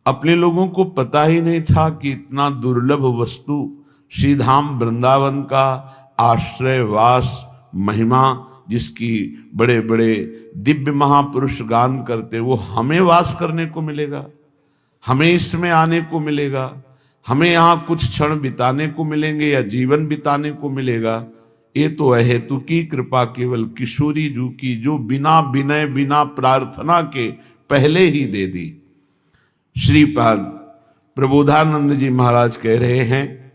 अपने लोगों को पता ही नहीं था कि इतना दुर्लभ वस्तु श्री धाम वृंदावन का आश्रय वास महिमा, जिसकी बड़े बड़े दिव्य महापुरुष गान करते, वो हमें वास करने को मिलेगा, हमें इसमें आने को मिलेगा, हमें यहाँ कुछ क्षण बिताने को मिलेंगे या जीवन बिताने को मिलेगा। ये तो अहेतु की कृपा केवल किशोरी जू की, जो बिना विनय बिना प्रार्थना के पहले ही दे दी। श्रीपाद प्रबोधानंद जी महाराज कह रहे हैं,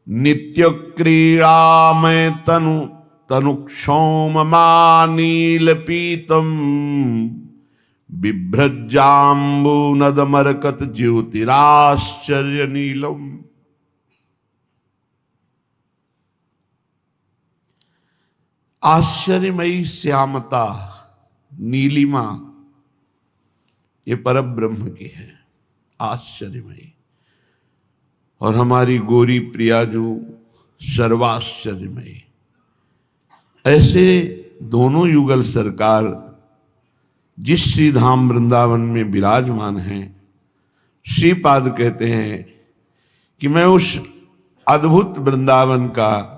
नित्य क्रीड़ामय तनु तनुक्षोम मानील पीतम बिभ्रजाम्बू नदमरकत ज्योतिराश्चर्य नीलम। आश्चर्यमयी श्यामता नीलिमा ये परब्रह्म की है, आश्चर्यमयी। और हमारी गोरी प्रिया जो सर्वाश्चर्यमयी। ऐसे दोनों युगल सरकार जिस श्री धाम वृंदावन में विराजमान हैं, श्रीपाद कहते हैं कि मैं उस अद्भुत वृंदावन का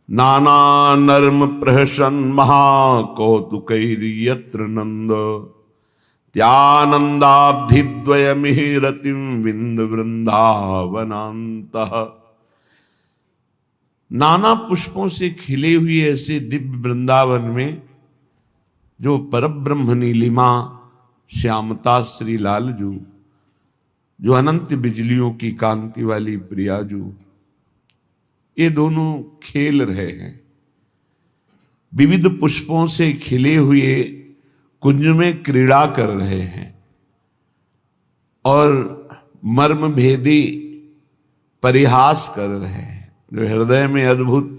नाना नर्म प्रहसन महाकौतुकैर्यत्र नंद त्यानंदाब्धिद्वयमिहिरतिं विंद वृंदावनान्तः। नाना पुष्पों से खिले हुए ऐसे दिव्य वृंदावन में जो परब्रह्म नीलिमा श्यामता श्री लालजू, जो अनंत बिजलियों की कांति वाली प्रियाजू, ये दोनों खेल रहे हैं। विविध पुष्पों से खिले हुए कुंज में क्रीड़ा कर रहे हैं और मर्म भेदी परिहास कर रहे हैं। जो हृदय में अद्भुत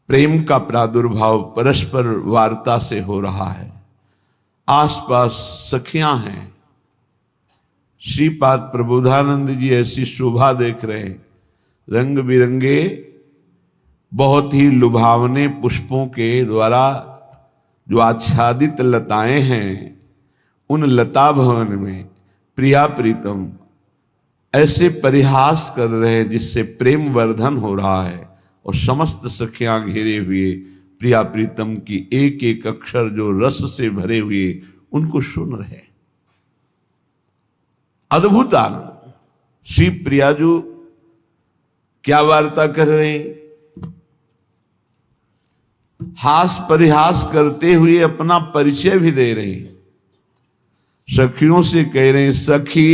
प्रेम का प्रादुर्भाव परस्पर वार्ता से हो रहा है। आसपास सखियां हैं। श्रीपाद प्रबोधानंद जी ऐसी शोभा देख रहे हैं, रंग बिरंगे बहुत ही लुभावने पुष्पों के द्वारा जो आच्छादित लताएं हैं, उन लता भवन में प्रिया प्रीतम ऐसे परिहास कर रहे हैं जिससे प्रेम वर्धन हो रहा है। और समस्त सखियां घेरे हुए प्रिया प्रीतम की एक एक अक्षर जो रस से भरे हुए उनको सुन रहे। अद्भुत आनंद। श्री प्रियाजू क्या वार्ता कर रहे हैं? हास परिहास करते हुए अपना परिचय भी दे रहे हैं। सखियों से कह रहे हैं, सखी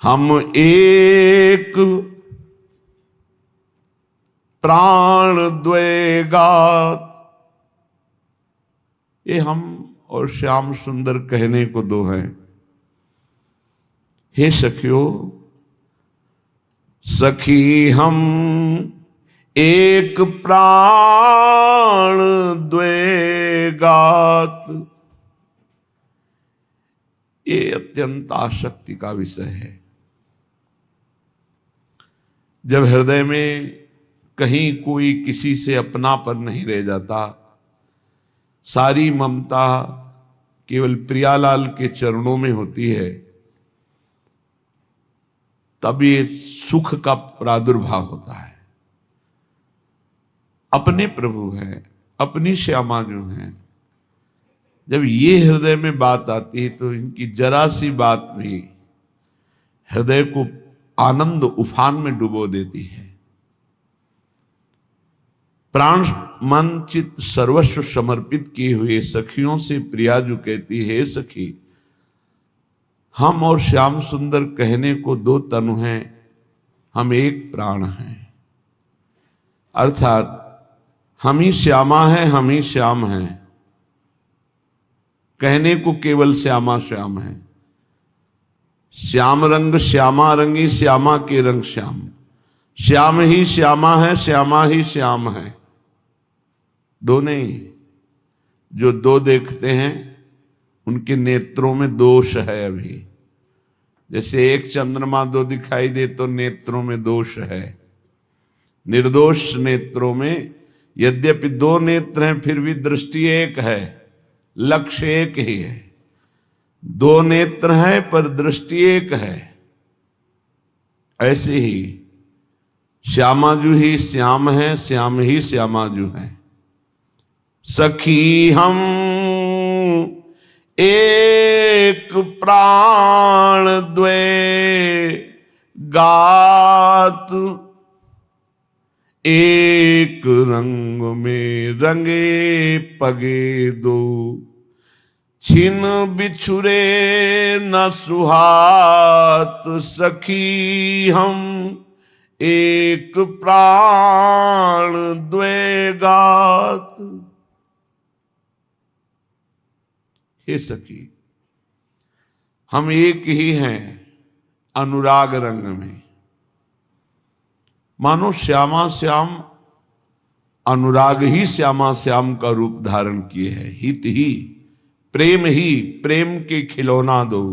हम एक प्राण द्वैगात। ये हम और श्याम सुंदर कहने को दो हैं। हे सखियों, सखी हम एक प्राण द्वैगात। ये अत्यंत आसक्ति का विषय है। जब हृदय में कहीं कोई किसी से अपनापन नहीं रह जाता, सारी ममता केवल प्रियालाल के चरणों में होती है, तब ये सुख का प्रादुर्भाव होता है। अपने प्रभु हैं, अपनी श्यामा जो हैं, जब ये हृदय में बात आती है तो इनकी जरा सी बात भी हृदय को आनंद उफान में डुबो देती है। प्राण मन चित्त सर्वस्व समर्पित किए हुए सखियों से प्रियाजू कहती है, सखी हम और श्याम सुंदर कहने को दो तनु हैं, हम एक प्राण हैं। अर्थात हम ही श्यामा हैं, हम ही श्याम हैं। कहने को केवल श्यामा श्याम है। श्याम रंग श्यामा रंगी, श्यामा के रंग श्याम। श्याम ही श्यामा है, श्यामा ही श्याम है। दो नहीं, जो दो देखते हैं उनके नेत्रों में दोष है। अभी जैसे एक चंद्रमा दो दिखाई दे तो नेत्रों में दोष है। निर्दोष नेत्रों में यद्यपि दो नेत्र हैं फिर भी दृष्टि एक है, लक्ष्य एक ही है। दो नेत्र हैं पर दृष्टि एक है। ऐसे ही श्यामाजू ही श्याम है, श्याम ही श्यामाजू है। सखी हम एक प्राण द्वे गात, एक रंग में रंगे पगे दो, छिन बिछुरे न सुहात। सखी हम एक प्राण द्वे गात। हे सखी, हम एक ही हैं अनुराग रंग में। मानो श्यामा श्याम अनुराग ही श्यामा श्याम का रूप धारण किए है। हित ही प्रेम के खिलौना दो,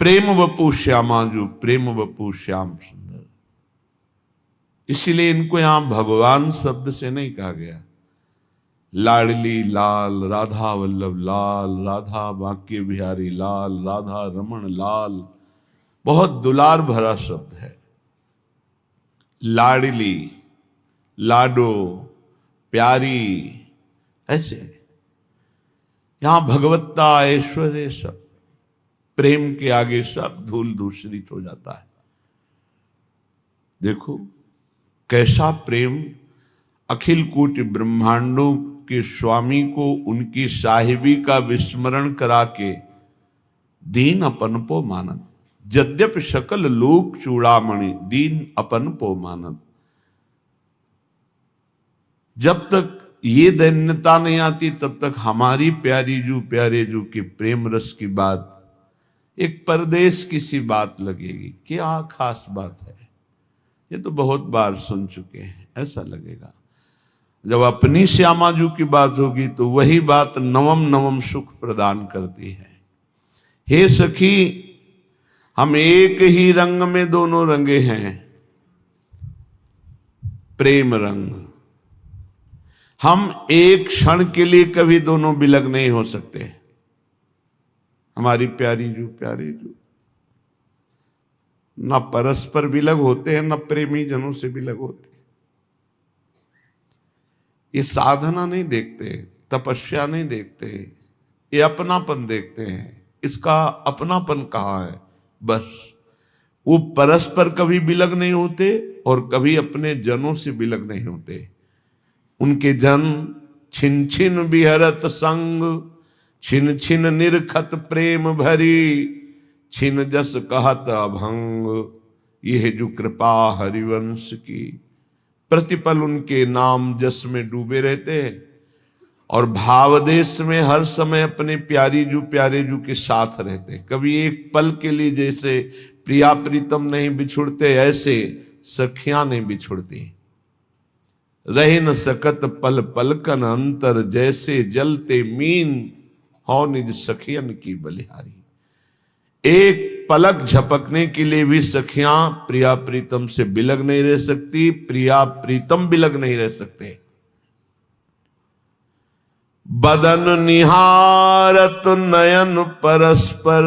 प्रेम वपु श्यामाजू, प्रेम वपु श्याम सुंदर। इसीलिए इनको यहां भगवान शब्द से नहीं कहा गया। लाडली लाल, राधा वल्लभ लाल, राधा बांके बिहारी लाल, राधा रमण लाल, बहुत दुलार भरा शब्द है। लाडली, लाडो, प्यारी, ऐसे यहां भगवत्ता ऐश्वर्य सब, प्रेम के आगे सब धूल दूषित हो जाता है। देखो कैसा प्रेम अखिल कोटि ब्रह्मांडों के स्वामी को उनकी साहिबी का विस्मरण करा के दीन अपन पो मानत। यद्यपि सकल लोक चूड़ामणि, दीन अपन पो मानत। जब तक ये दैन्यता नहीं आती तब तक हमारी प्यारी जू प्यारे जू के प्रेम रस की बात एक परदेश की सी बात लगेगी। क्या खास बात है, ये तो बहुत बार सुन चुके हैं, ऐसा लगेगा। जब अपनी श्यामाजू की बात होगी तो वही बात नवम नवम सुख प्रदान करती है। हे सखी, हम एक ही रंग में दोनों रंगे हैं, प्रेम रंग। हम एक क्षण के लिए कभी दोनों बिलग नहीं हो सकते। हमारी प्यारी जू प्यारे जू न परस्पर बिलग होते हैं, न प्रेमी जनों से बिलग होते। ये साधना नहीं देखते, तपस्या नहीं देखते, ये अपनापन देखते हैं। इसका अपनापन कहाँ है? बस वो परस्पर कभी बिलग नहीं होते और कभी अपने जनों से बिलग नहीं होते। उनके जन छिन छिन बिहरत संग, छिन छिन निरखत प्रेम भरी, छिन जस कहत अभंग। यह जो कृपा हरिवंश की, प्रतिपल उनके नाम जस में डूबे रहते हैं और भावदेश में हर समय अपने प्यारी जू प्यारे जू के साथ रहते। कभी एक पल के लिए जैसे प्रिया प्रीतम नहीं बिछुड़ते, ऐसे सखियां नहीं बिछुड़ती। रह न सकत पल पलकन अंतर, जैसे जलते मीन हो निज सखियन की बलिहारी। एक पलक झपकने के लिए भी सखियां प्रिया प्रीतम से बिलग नहीं रह सकती, प्रिया प्रीतम बिलग नहीं रह सकते। बदन निहारत नयन परस्पर,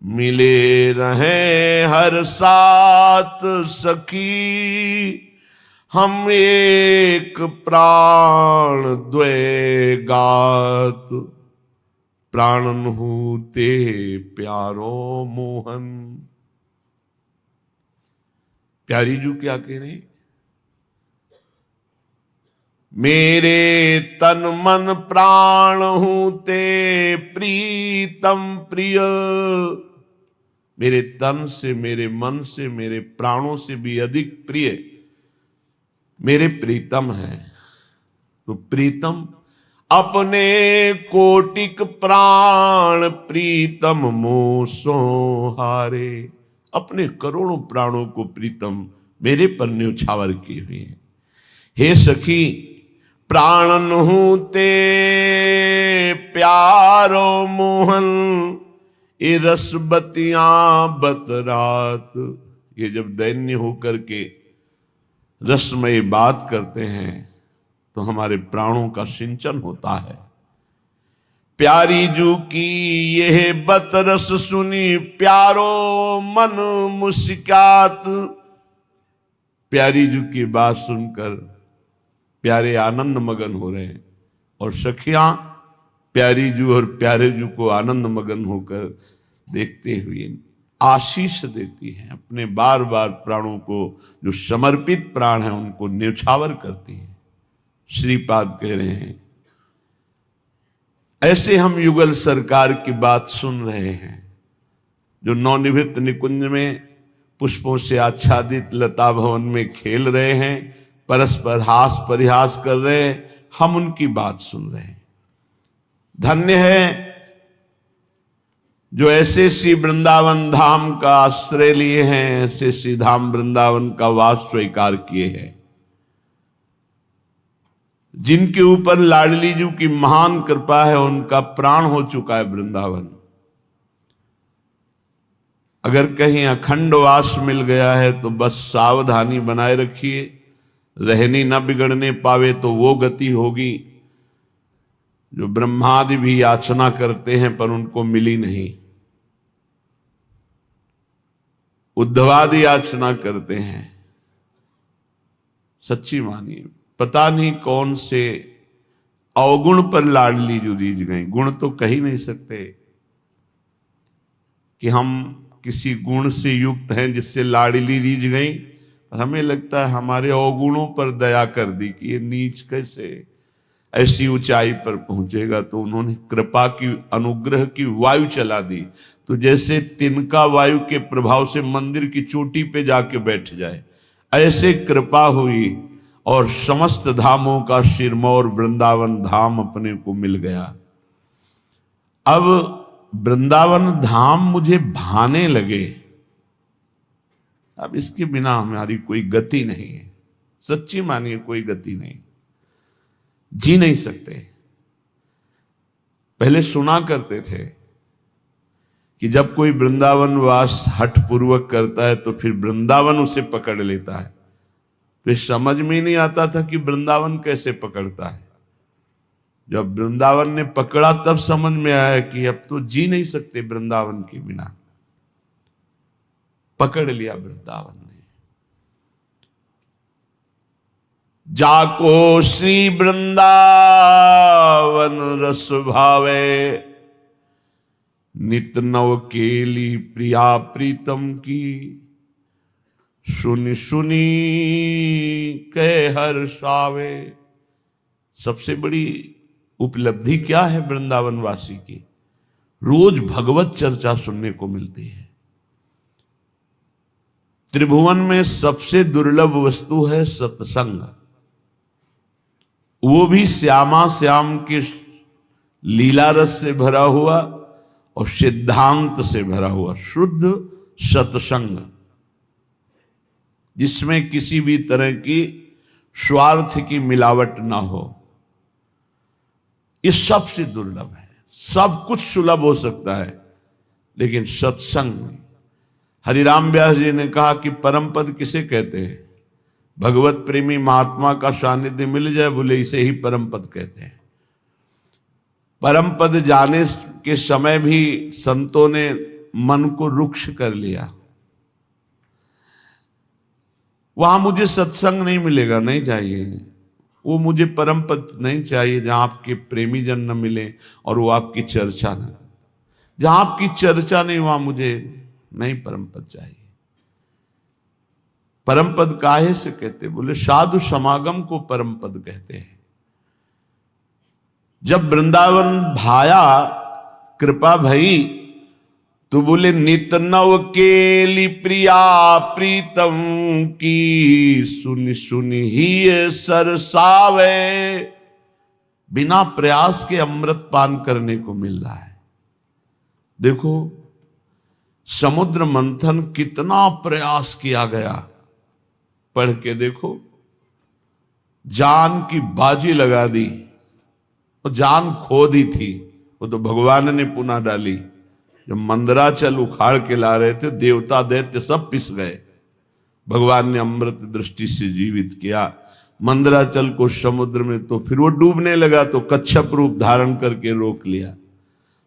मिले रहे हर साथ सखी। हम एक प्राण द्वे गात, प्राणन हूते प्यारो मोहन। प्यारी जू क्या कह रहे? मेरे तन मन प्राण हूते प्रीतम प्रिय। मेरे तन से, मेरे मन से, मेरे प्राणों से भी अधिक प्रिय मेरे प्रीतम है। तो प्रीतम अपने कोटिक प्राण प्रीतम मोसो हारे। अपने करोड़ों प्राणों को प्रीतम मेरे पर न्यौछावर किए हुए हैं। हे सखी, प्राणन हूते प्यारो मोहन, ये रसबतियां बतरात। ये जब दैन्य होकर के रसमय बात करते हैं तो हमारे प्राणों का सिंचन होता है। प्यारी जू की यह बतरस सुनी प्यारो मन मुस्कात। प्यारी जू की बात सुनकर प्यारे आनंद मगन हो रहे हैं और सखियां प्यारी जू और प्यारे जू को आनंद मगन होकर देखते हुए आशीष देती हैं। अपने बार बार प्राणों को, जो समर्पित प्राण हैं, उनको न्यौछावर करती हैं। श्रीपाद कह रहे हैं, ऐसे हम युगल सरकार की बात सुन रहे हैं, जो नवनिवृत्त निकुंज में पुष्पों से आच्छादित लता भवन में खेल रहे हैं, परस्पर हास परिहास कर रहे हैं, हम उनकी बात सुन रहे हैं। धन्य है जो ऐसे श्री वृंदावन धाम का आश्रय लिए हैं, ऐसे श्री धाम वृंदावन का वास स्वीकार किए हैं, जिनके ऊपर लाडली जी की महान कृपा है, उनका प्राण हो चुका है वृंदावन। अगर कहीं अखंड वास मिल गया है तो बस सावधानी बनाए रखिए, रहनी न बिगड़ने पावे तो वो गति होगी जो ब्रह्मादि भी याचना करते हैं पर उनको मिली नहीं। उद्धवादि याचना करते हैं, सच्ची मानिए। पता नहीं कौन से अवगुण पर लाडली जो रीझ गई। गुण तो कह ही नहीं सकते कि हम किसी गुण से युक्त हैं जिससे लाडली रीझ गई, पर हमें लगता है हमारे अवगुणों पर दया कर दी कि ये नीच कैसे ऐसी ऊंचाई पर पहुंचेगा। तो उन्होंने कृपा की, अनुग्रह की वायु चला दी। तो जैसे तिनका वायु के प्रभाव से मंदिर की चोटी पे जाके बैठ जाए, ऐसे कृपा हुई और समस्त धामों का सिरमौर वृंदावन धाम अपने को मिल गया। अब वृंदावन धाम मुझे भाने लगे। अब इसके बिना हमारी कोई गति नहीं है, सच्ची मानिए, कोई गति नहीं, जी नहीं सकते। पहले सुना करते थे कि जब कोई वृंदावन वास हठ पूर्वक करता है तो फिर वृंदावन उसे पकड़ लेता है। फिर समझ में ही नहीं आता था कि वृंदावन कैसे पकड़ता है। जब वृंदावन ने पकड़ा तब समझ में आया कि अब तो जी नहीं सकते वृंदावन के बिना। पकड़ लिया वृंदावन ने। जाको श्री वृंदावन रस भावे, नित नव केली प्रिया प्रीतम की, सुनी सुनी कह हर्षावे। सबसे बड़ी उपलब्धि क्या है वृंदावन वासी की? रोज भगवत चर्चा सुनने को मिलती है। त्रिभुवन में सबसे दुर्लभ वस्तु है सत्संग, वो भी श्यामा श्याम के लीला रस से भरा हुआ और सिद्धांत से भरा हुआ शुद्ध सत्संग, जिसमें किसी भी तरह की स्वार्थ की मिलावट ना हो। ये सबसे दुर्लभ है। सब कुछ सुलभ हो सकता है लेकिन सत्संग नहीं। हरिराम व्यास जी ने कहा कि परम पद किसे कहते हैं? भगवत प्रेमी महात्मा का सानिध्य मिल जाए, बोले इसे ही परम पद कहते हैं। परम पद जाने के समय भी संतों ने मन को रुक्ष कर लिया। वहां मुझे सत्संग नहीं मिलेगा, नहीं चाहिए। वो मुझे परम पद नहीं चाहिए जहां आपके प्रेमी जन न मिले और वो आपकी चर्चा न, जहां आपकी चर्चा नहीं वहां मुझे नहीं परम पद चाहिए। परम पद काहे से कहते? बोले साधु समागम को परम पद कहते हैं। जब वृंदावन भाया, कृपा भई, तो बोले नित नव केली प्रिया प्रीतम की, सुनि सुनि ही सरसावे। बिना प्रयास के अमृत पान करने को मिल रहा है। देखो समुद्र मंथन कितना प्रयास किया गया, पढ़ के देखो। जान की बाजी लगा दी, और जान खो दी थी, वो तो भगवान ने पुनः डाली। जब मंदराचल उखाड़ के ला रहे थे, देवता दैत्य सब पिस गए। भगवान ने अमृत दृष्टि से जीवित किया मंदराचल को समुद्र में, तो फिर वो डूबने लगा तो कच्छप रूप धारण करके रोक लिया।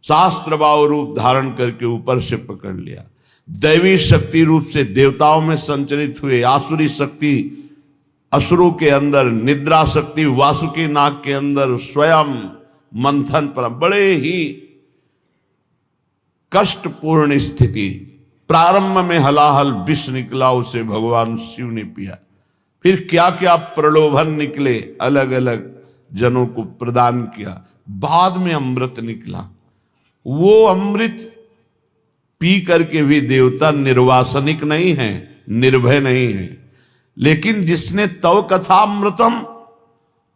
शास्त्र भाव रूप धारण करके ऊपर से पकड़ लिया। दैवी शक्ति रूप से देवताओं में संचरित हुए, आसुरी शक्ति असुरों के अंदर, निद्रा शक्ति वासुकी नाग के अंदर, स्वयं मंथन पर बड़े ही कष्टपूर्ण स्थिति। प्रारंभ में हलाहल विष निकला, उसे भगवान शिव ने पिया। फिर क्या क्या प्रलोभन निकले, अलग अलग जनों को प्रदान किया। बाद में अमृत निकला। वो अमृत पी करके भी देवता निर्वासनिक नहीं है, निर्भय नहीं है। लेकिन जिसने तव कथामृतम,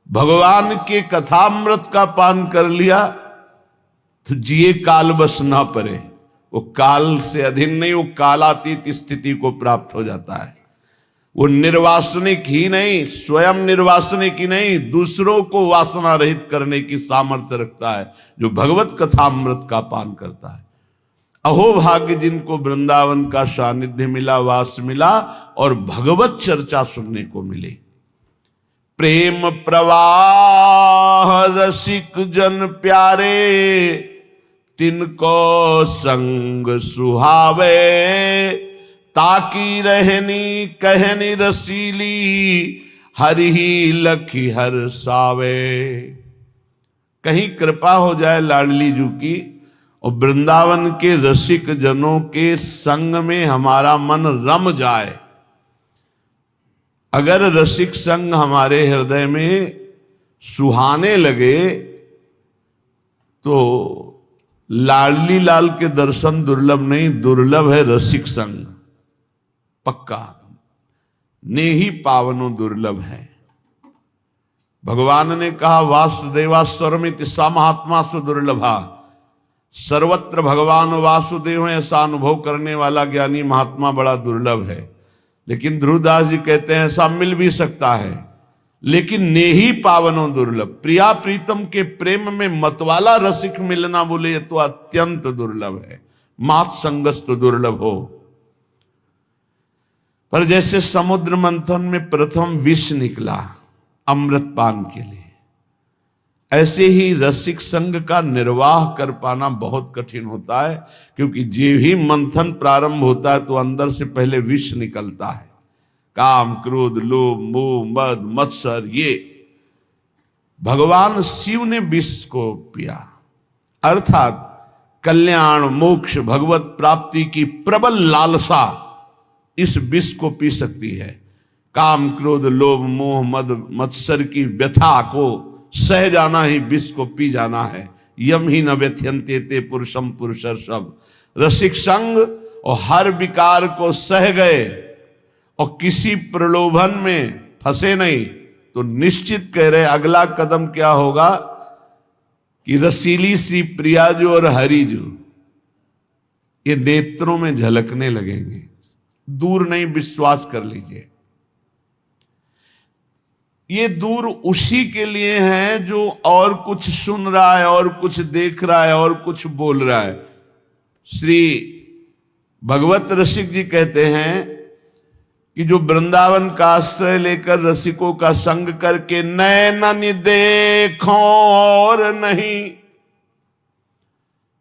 भगवान के कथामृत का पान कर लिया, तो जिए काल बस ना परे। वो काल से अधीन नहीं, वो कालातीत स्थिति को प्राप्त हो जाता है। वो निर्वासनिक ही नहीं, स्वयं निर्वासनिक ही नहीं, दूसरों को वासना रहित करने की सामर्थ्य रखता है जो भगवत कथामृत का पान करता है। अहो भाग्य जिनको वृंदावन का सानिध्य मिला, वास मिला और भगवत चर्चा सुनने को मिली। प्रेम प्रवाह रसिक जन प्यारे, तिनको संग सुहावे, ताकि रहनी कहनी रसीली, हरि ही लखी हर सावे। कहीं कृपा हो जाए लाडली जू की और वृंदावन के रसिक जनों के संग में हमारा मन रम जाए। अगर रसिक संग हमारे हृदय में सुहाने लगे तो लाडली लाल के दर्शन दुर्लभ नहीं, दुर्लभ है रसिक संग। पक्का नेही पावनो दुर्लभ है। भगवान ने कहा वासुदेवा सर्वमिति सा महात्मा सुदुर्लभा। सर्वत्र भगवान वासुदेव ऐसा अनुभव करने वाला ज्ञानी महात्मा बड़ा दुर्लभ है। लेकिन ध्रुवदास जी कहते हैं ऐसा मिल भी सकता है, लेकिन नेही पावनो दुर्लभ। प्रिया प्रीतम के प्रेम में मतवाला रसिक मिलना बोले ये तो अत्यंत दुर्लभ है। मात संगस तो दुर्लभ हो। पर जैसे समुद्र मंथन में प्रथम विष निकला अमृत पान के लिए, ऐसे ही रसिक संग का निर्वाह कर पाना बहुत कठिन होता है। क्योंकि जो ही मंथन प्रारंभ होता है तो अंदर से पहले विष निकलता है। काम क्रोध लोभ मोह मद मत्सर, ये भगवान शिव ने विष को पिया। अर्थात कल्याण मोक्ष भगवत प्राप्ति की प्रबल लालसा इस विष को पी सकती है। काम क्रोध लोभ मोह मद मत्सर की व्यथा को सह जाना ही विष को पी जाना है। यम ही न व्यथयन्ते ते पुरुषम पुरुषर सब। रसिक संग और हर विकार को सह गए और किसी प्रलोभन में फंसे नहीं, तो निश्चित कह रहे अगला कदम क्या होगा कि रसीली सी प्रियाजू और हरिजू ये नेत्रों में झलकने लगेंगे। दूर नहीं, विश्वास कर लीजिए। ये दूर उसी के लिए है जो और कुछ सुन रहा है, और कुछ देख रहा है, और कुछ बोल रहा है। श्री भगवत रसिक जी कहते हैं कि जो वृंदावन का आश्रय लेकर रसिकों का संग करके नैनन देखो और नहीं,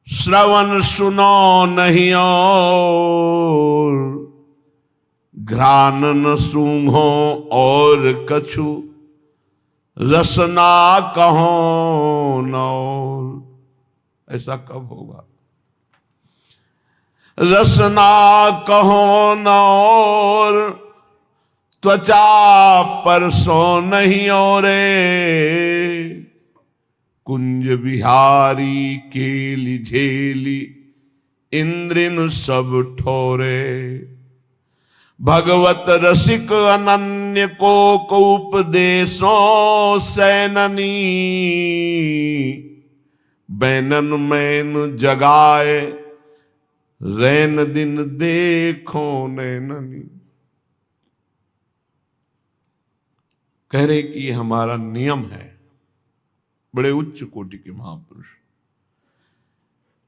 श्रवण सुनो नहीं और घ्राण न सूंघो और कछु, रसना कहो न और। ऐसा कब होगा? रसना कहो न और त्वचा पर सो नहीं और, कुंज बिहारी केली झेली इंद्रिन सब ठोरे। भगवत रसिक अनन्य को उपदेशों सैननी, बैनन मैन जगाए रैन दिन देखो नैननी। कह रहे कि हमारा नियम है। बड़े उच्च कोटि के महापुरुष।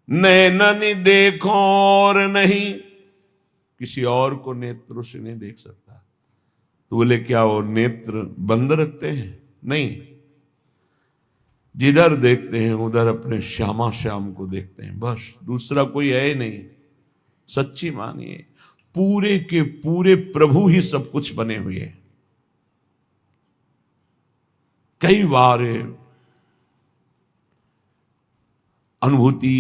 नैननी देखो और नहीं, किसी और को नेत्रों से नहीं देख सकता। तो बोले क्या वो नेत्र बंद रखते हैं? नहीं। जिधर देखते हैं उधर अपने श्यामा श्याम को देखते हैं, बस दूसरा कोई है ही नहीं। सच्ची मानिए, पूरे के पूरे प्रभु ही सब कुछ बने हुए हैं। कई बार अनुभूति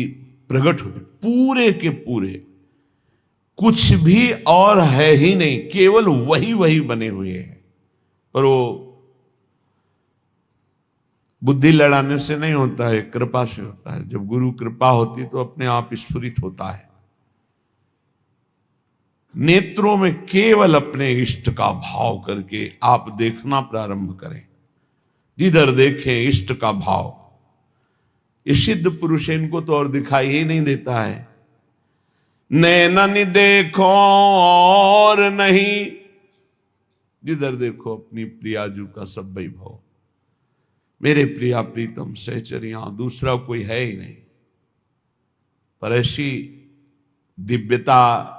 प्रकट होती, पूरे के पूरे कुछ भी और है ही नहीं, केवल वही वही बने हुए हैं। पर वो बुद्धि लड़ाने से नहीं होता है, कृपा से होता है। जब गुरु कृपा होती तो अपने आप स्फुरित होता है। नेत्रों में केवल अपने इष्ट का भाव करके आप देखना प्रारंभ करें, जिधर देखें इष्ट का भाव। ये सिद्ध पुरुष इनको तो और दिखाई ही नहीं देता है। नैनन देखो और नहीं, जिधर देखो अपनी प्रियाजू का सब वैभव। मेरे प्रिया प्रीतम सहचरिया, दूसरा कोई है ही नहीं। पर ऐसी दिव्यता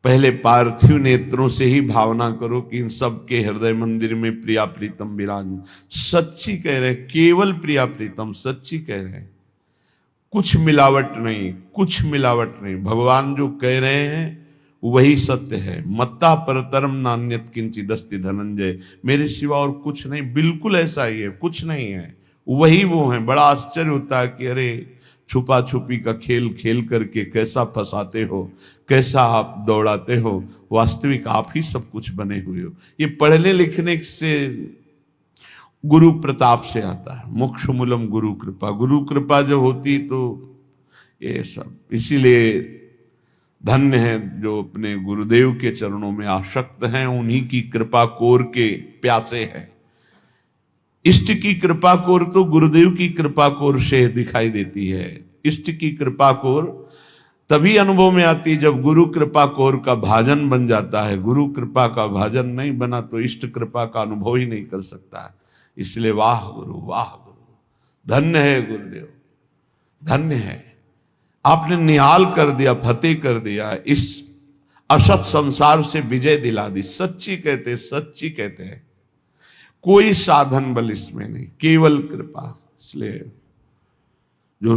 पहले पार्थिव नेत्रों से ही भावना करो कि इन सब के हृदय मंदिर में प्रिया प्रीतम विराज। सच्ची कह रहे, केवल प्रिया प्रीतम सच्ची कह रहे हैं, कुछ मिलावट नहीं, कुछ मिलावट नहीं। भगवान जो कह रहे हैं वही सत्य है। मत्ता परतरम नान्यत किंचित अस्ति धनंजय, मेरे सिवा और कुछ नहीं, बिल्कुल ऐसा ही है, कुछ नहीं है, वही वो है। बड़ा आश्चर्य होता है कि अरे छुपा छुपी का खेल खेल करके कैसा फंसाते हो, कैसा आप दौड़ाते हो, वास्तविक आप ही सब कुछ बने हुए हो। ये पढ़ने लिखने से, गुरु प्रताप से आता है। मोक्ष मूलम गुरु कृपा, गुरु कृपा जो होती तो ये सब। इसीलिए धन्य है जो अपने गुरुदेव के चरणों में आसक्त हैं, उन्हीं की कृपा कोर के प्यासे हैं। इष्ट की कृपा कोर तो गुरुदेव की कृपा कोर से दिखाई देती है। इष्ट की कृपा कोर तभी अनुभव में आती जब गुरु कृपा कोर का भाजन बन जाता है। गुरु कृपा का भाजन नहीं बना तो इष्ट कृपा का अनुभव ही नहीं कर सकता है। इसलिए वाह गुरु, वाह गुरु, धन्य है गुरुदेव, धन्य है। आपने निहाल कर दिया, फतेह कर दिया, इस असत संसार से विजय दिला दी। सच्ची कहते, सच्ची कहते हैं, कोई साधन बल इसमें नहीं, केवल कृपा। इसलिए जो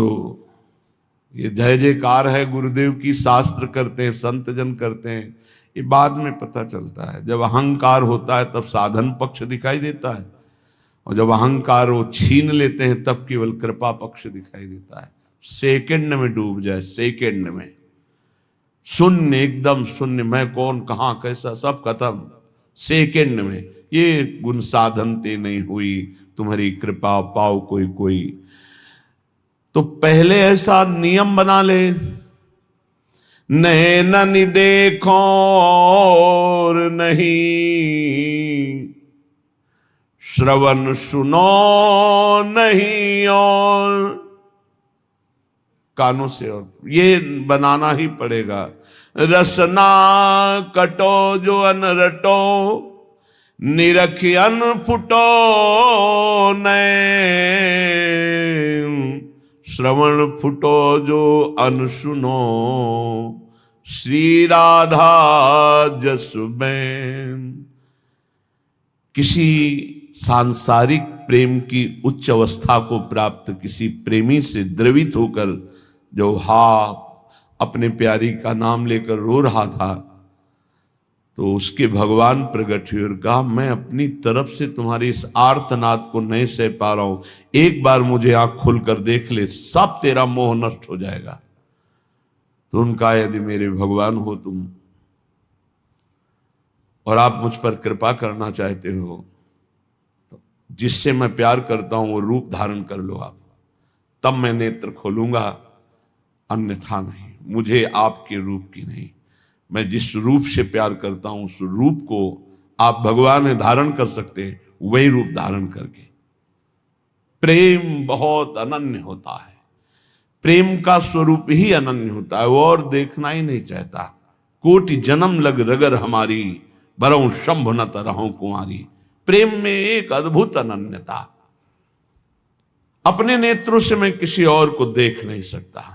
ये जय जयकार है गुरुदेव की, शास्त्र करते हैं, संत जन करते हैं, ये बाद में पता चलता है। जब अहंकार होता है तब साधन पक्ष दिखाई देता है, और जब अहंकार वो छीन लेते हैं तब केवल कृपा पक्ष दिखाई देता है। सेकंड में डूब जाए, सेकंड में शून्य, एकदम शून्य, मैं कौन, कहां, कैसा, सब खत्म सेकंड में। ये गुण साधन ते नहीं हुई, तुम्हारी कृपा पाओ कोई कोई। तो पहले ऐसा नियम बना ले, नैनन देखो और नहीं, श्रवण सुनो नहीं, और कानों से, और ये बनाना ही पड़ेगा। रसना कटो जो अन रटो, निरखियन फुटो नैन, श्रवण फुटो जो अन सुनो, श्री राधा जसु बैन। किसी सांसारिक प्रेम की उच्च अवस्था को प्राप्त किसी प्रेमी से द्रवित होकर जो अपने प्यारी का नाम लेकर रो रहा था, तो उसके भगवान प्रकट हुए और कहा, मैं अपनी तरफ से तुम्हारी इस आर्तनाद को नहीं सह पा रहा हूं, एक बार मुझे आंख खोलकर देख ले, सब तेरा मोह नष्ट हो जाएगा। तो उनका, यदि मेरे भगवान हो तुम और आप मुझ पर कृपा करना चाहते हो, तो जिससे मैं प्यार करता हूं वो रूप धारण कर लो आप, तब मैं नेत्र खोलूंगा, अन्यथा नहीं। मुझे आपके रूप की नहीं, मैं जिस रूप से प्यार करता हूं उस रूप को आप भगवान धारण कर सकते हैं, वही रूप धारण करके। प्रेम बहुत अनन्य होता है, प्रेम का स्वरूप ही अनन्य होता है, वो और देखना ही नहीं चाहता। कोटि जन्म लग रगर हमारी, बरऊं शंभ न तरहूं कुंवारी। प्रेम में एक अद्भुत अनन्यता। अपने नेत्रों से मैं किसी और को देख नहीं सकता,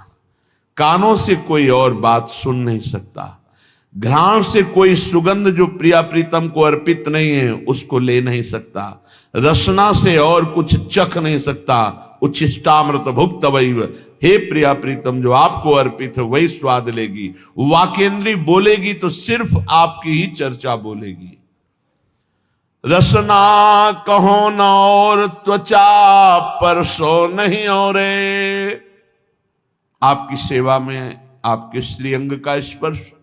कानों से कोई और बात सुन नहीं सकता, घ्राण से कोई सुगंध जो प्रिया प्रीतम को अर्पित नहीं है उसको ले नहीं सकता, रसना से और कुछ चख नहीं सकता। उच्छिष्टामृत भुक्त वैव, हे प्रिया प्रीतम जो आपको अर्पित है वही स्वाद लेगी। वाकेंद्री बोलेगी तो सिर्फ आपकी ही चर्चा बोलेगी। रसना कहो न और त्वचा परसो नहीं और, आपकी सेवा में आपके श्रीअंग का स्पर्श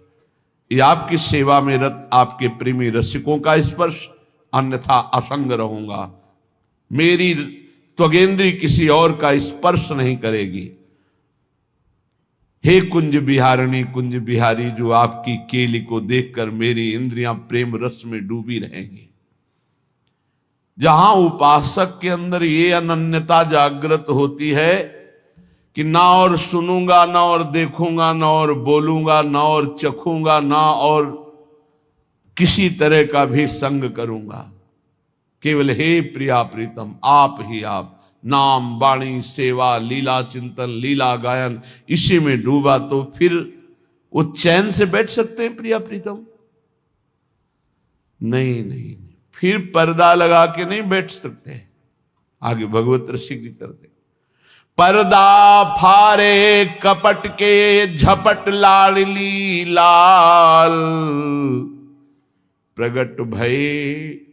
या आपकी सेवा में रत आपके प्रेमी रसिकों का स्पर्श, अन्यथा असंग रहूंगा। मेरी त्वगेंद्री किसी और का स्पर्श नहीं करेगी। हे कुंज बिहारिणी कुंज बिहारी, जो आपकी केली को देखकर मेरी इंद्रियां प्रेम रस में डूबी रहेंगी। जहां उपासक के अंदर ये अनन्यता जागृत होती है कि ना और सुनूंगा, ना और देखूंगा, ना और बोलूंगा, ना और चखूंगा, ना और किसी तरह का भी संग करूंगा, केवल हे प्रिया प्रीतम आप ही आप, नाम वाणी सेवा लीला चिंतन लीला गायन इसी में डूबा, तो फिर वो चैन से बैठ सकते हैं प्रिया प्रीतम? नहीं नहीं, फिर पर्दा लगा के नहीं बैठ सकते। आगे भगवत रसिक जी करते, पर्दा फारे कपट के झपट लाडली लाल, प्रगट भये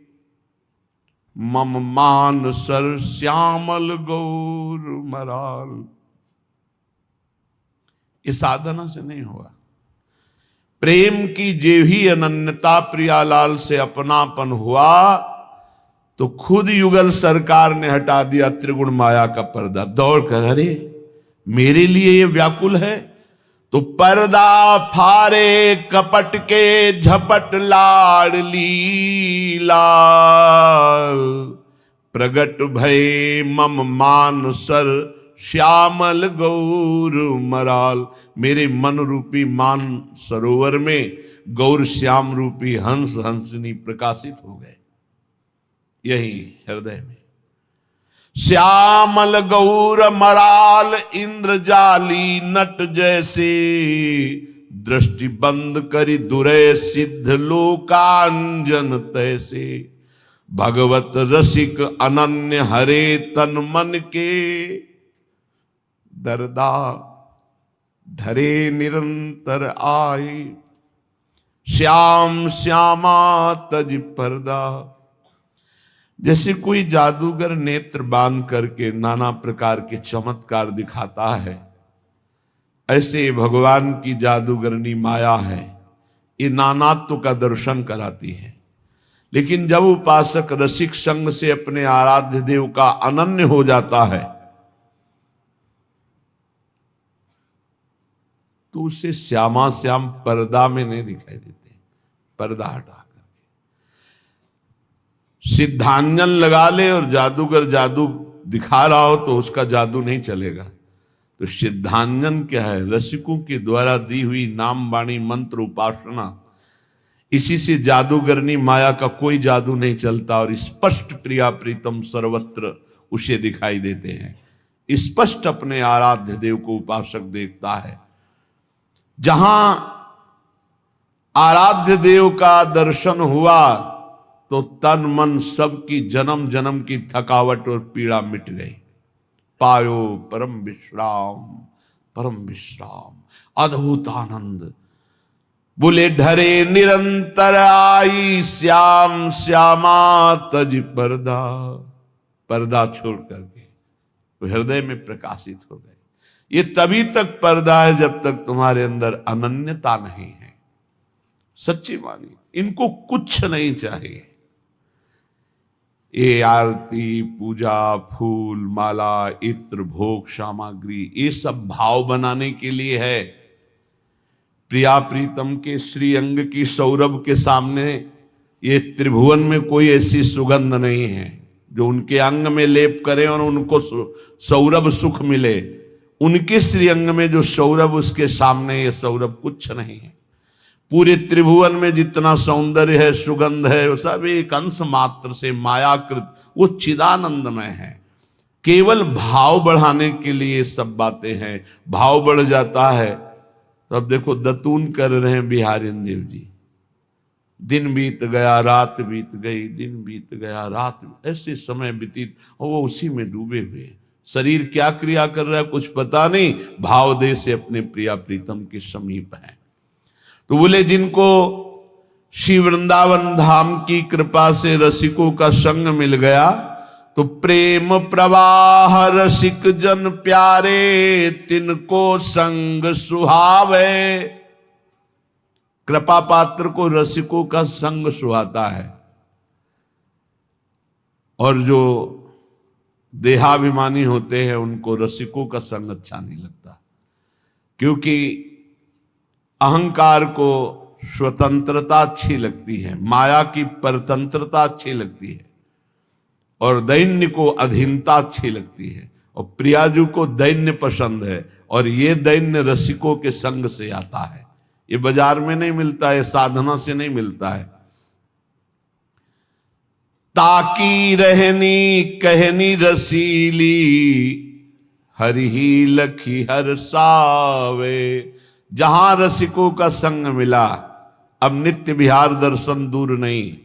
मम मान सर श्यामल गौर मराल। ये साधना से नहीं होगा। प्रेम की जे ही अनन्यता प्रियालाल से अपनापन हुआ तो खुद युगल सरकार ने हटा दिया त्रिगुण माया का पर्दा। दौड़ कर, अरे मेरे लिए ये व्याकुल है, तो पर्दा फारे कपट के झपट लाडली लाल, प्रगट भय मम मान सर श्यामल गौर मराल। मेरे मन रूपी मान सरोवर में गौर श्याम रूपी हंस हंसनी प्रकाशित हो गए। यही हृदय में श्यामल गौर मराल, इंद्रजाली नट जैसे, दृष्टि बंद करी दुरै सिद्ध लोकांजन तैसे। भगवत रसिक अनन्य हरे तन मन के, दरदा ढरे निरंतर आए। श्याम श्यामा तज पर्दा। जैसे कोई जादूगर नेत्र बांध करके नाना प्रकार के चमत्कार दिखाता है, ऐसे भगवान की जादूगरनी माया है, ये नानात्व का दर्शन कराती है। लेकिन जब उपासक रसिक संग से अपने आराध्य देव का अनन्य हो जाता है तो उसे श्यामा श्याम पर्दा में नहीं दिखाई देते। पर्दा हटा सिद्धांजन लगा ले और जादूगर जादू दिखा रहा हो तो उसका जादू नहीं चलेगा। तो सिद्धांजन क्या है? रसिकों के द्वारा दी हुई नाम वाणी मंत्र उपासना, इसी से जादूगरनी माया का कोई जादू नहीं चलता और स्पष्ट प्रिया प्रीतम सर्वत्र उसे दिखाई देते हैं। स्पष्ट अपने आराध्य देव को उपासक देखता है। जहां आराध्य देव का दर्शन हुआ तो तन मन सबकी जन्म जन्म की थकावट और पीड़ा मिट गई। पायो परम विश्राम अद्भुत आनंद। बोले ढरे निरंतर आई, श्याम श्यामा तज पर्दा। पर्दा छोड़ करके तो हृदय में प्रकाशित हो गए। ये तभी तक पर्दा है जब तक तुम्हारे अंदर अनन्यता नहीं है। सच्ची मानी, इनको कुछ नहीं चाहिए। ये आरती पूजा फूल माला इत्र भोग सामग्री ये सब भाव बनाने के लिए है। प्रिया प्रीतम के श्री अंग की सौरभ के सामने ये त्रिभुवन में कोई ऐसी सुगंध नहीं है जो उनके अंग में लेप करें और उनको सौरभ सुख मिले। उनके श्री अंग में जो सौरभ, उसके सामने ये सौरभ कुछ नहीं है। पूरे त्रिभुवन में जितना सौंदर्य है सुगंध है वो सब एक अंश मात्र से मायाकृत, वो चिदानंदमय है। केवल भाव बढ़ाने के लिए सब बातें हैं। भाव बढ़ जाता है तो अब देखो दतून कर रहे हैं बिहारी देव जी। दिन बीत गया रात बीत गई, दिन बीत गया रात, ऐसे समय व्यतीत और वो उसी में डूबे हुए। शरीर क्या क्रिया कर रहा है कुछ पता नहीं, भाव देह से अपने प्रिया प्रीतम के समीप है। तो बोले जिनको श्री वृंदावन धाम की कृपा से रसिकों का संग मिल गया तो प्रेम प्रवाह रसिक जन प्यारे तिनको संग सुहावे। कृपा पात्र को रसिकों का संग सुहाता है, और जो देहाभिमानी होते हैं उनको रसिकों का संग अच्छा नहीं लगता, क्योंकि अहंकार को स्वतंत्रता अच्छी लगती है, माया की परतंत्रता अच्छी लगती है, और दैन्य को अधीनता अच्छी लगती है, और प्रियाजू को दैन्य पसंद है, और ये दैन्य रसिकों के संग से आता है। ये बाजार में नहीं मिलता है, साधना से नहीं मिलता है। ताकी रहनी कहनी रसीली हरि ही लखी हर सावे। जहां रसिकों का संग मिला, अब नित्य विहार दर्शन दूर नहीं।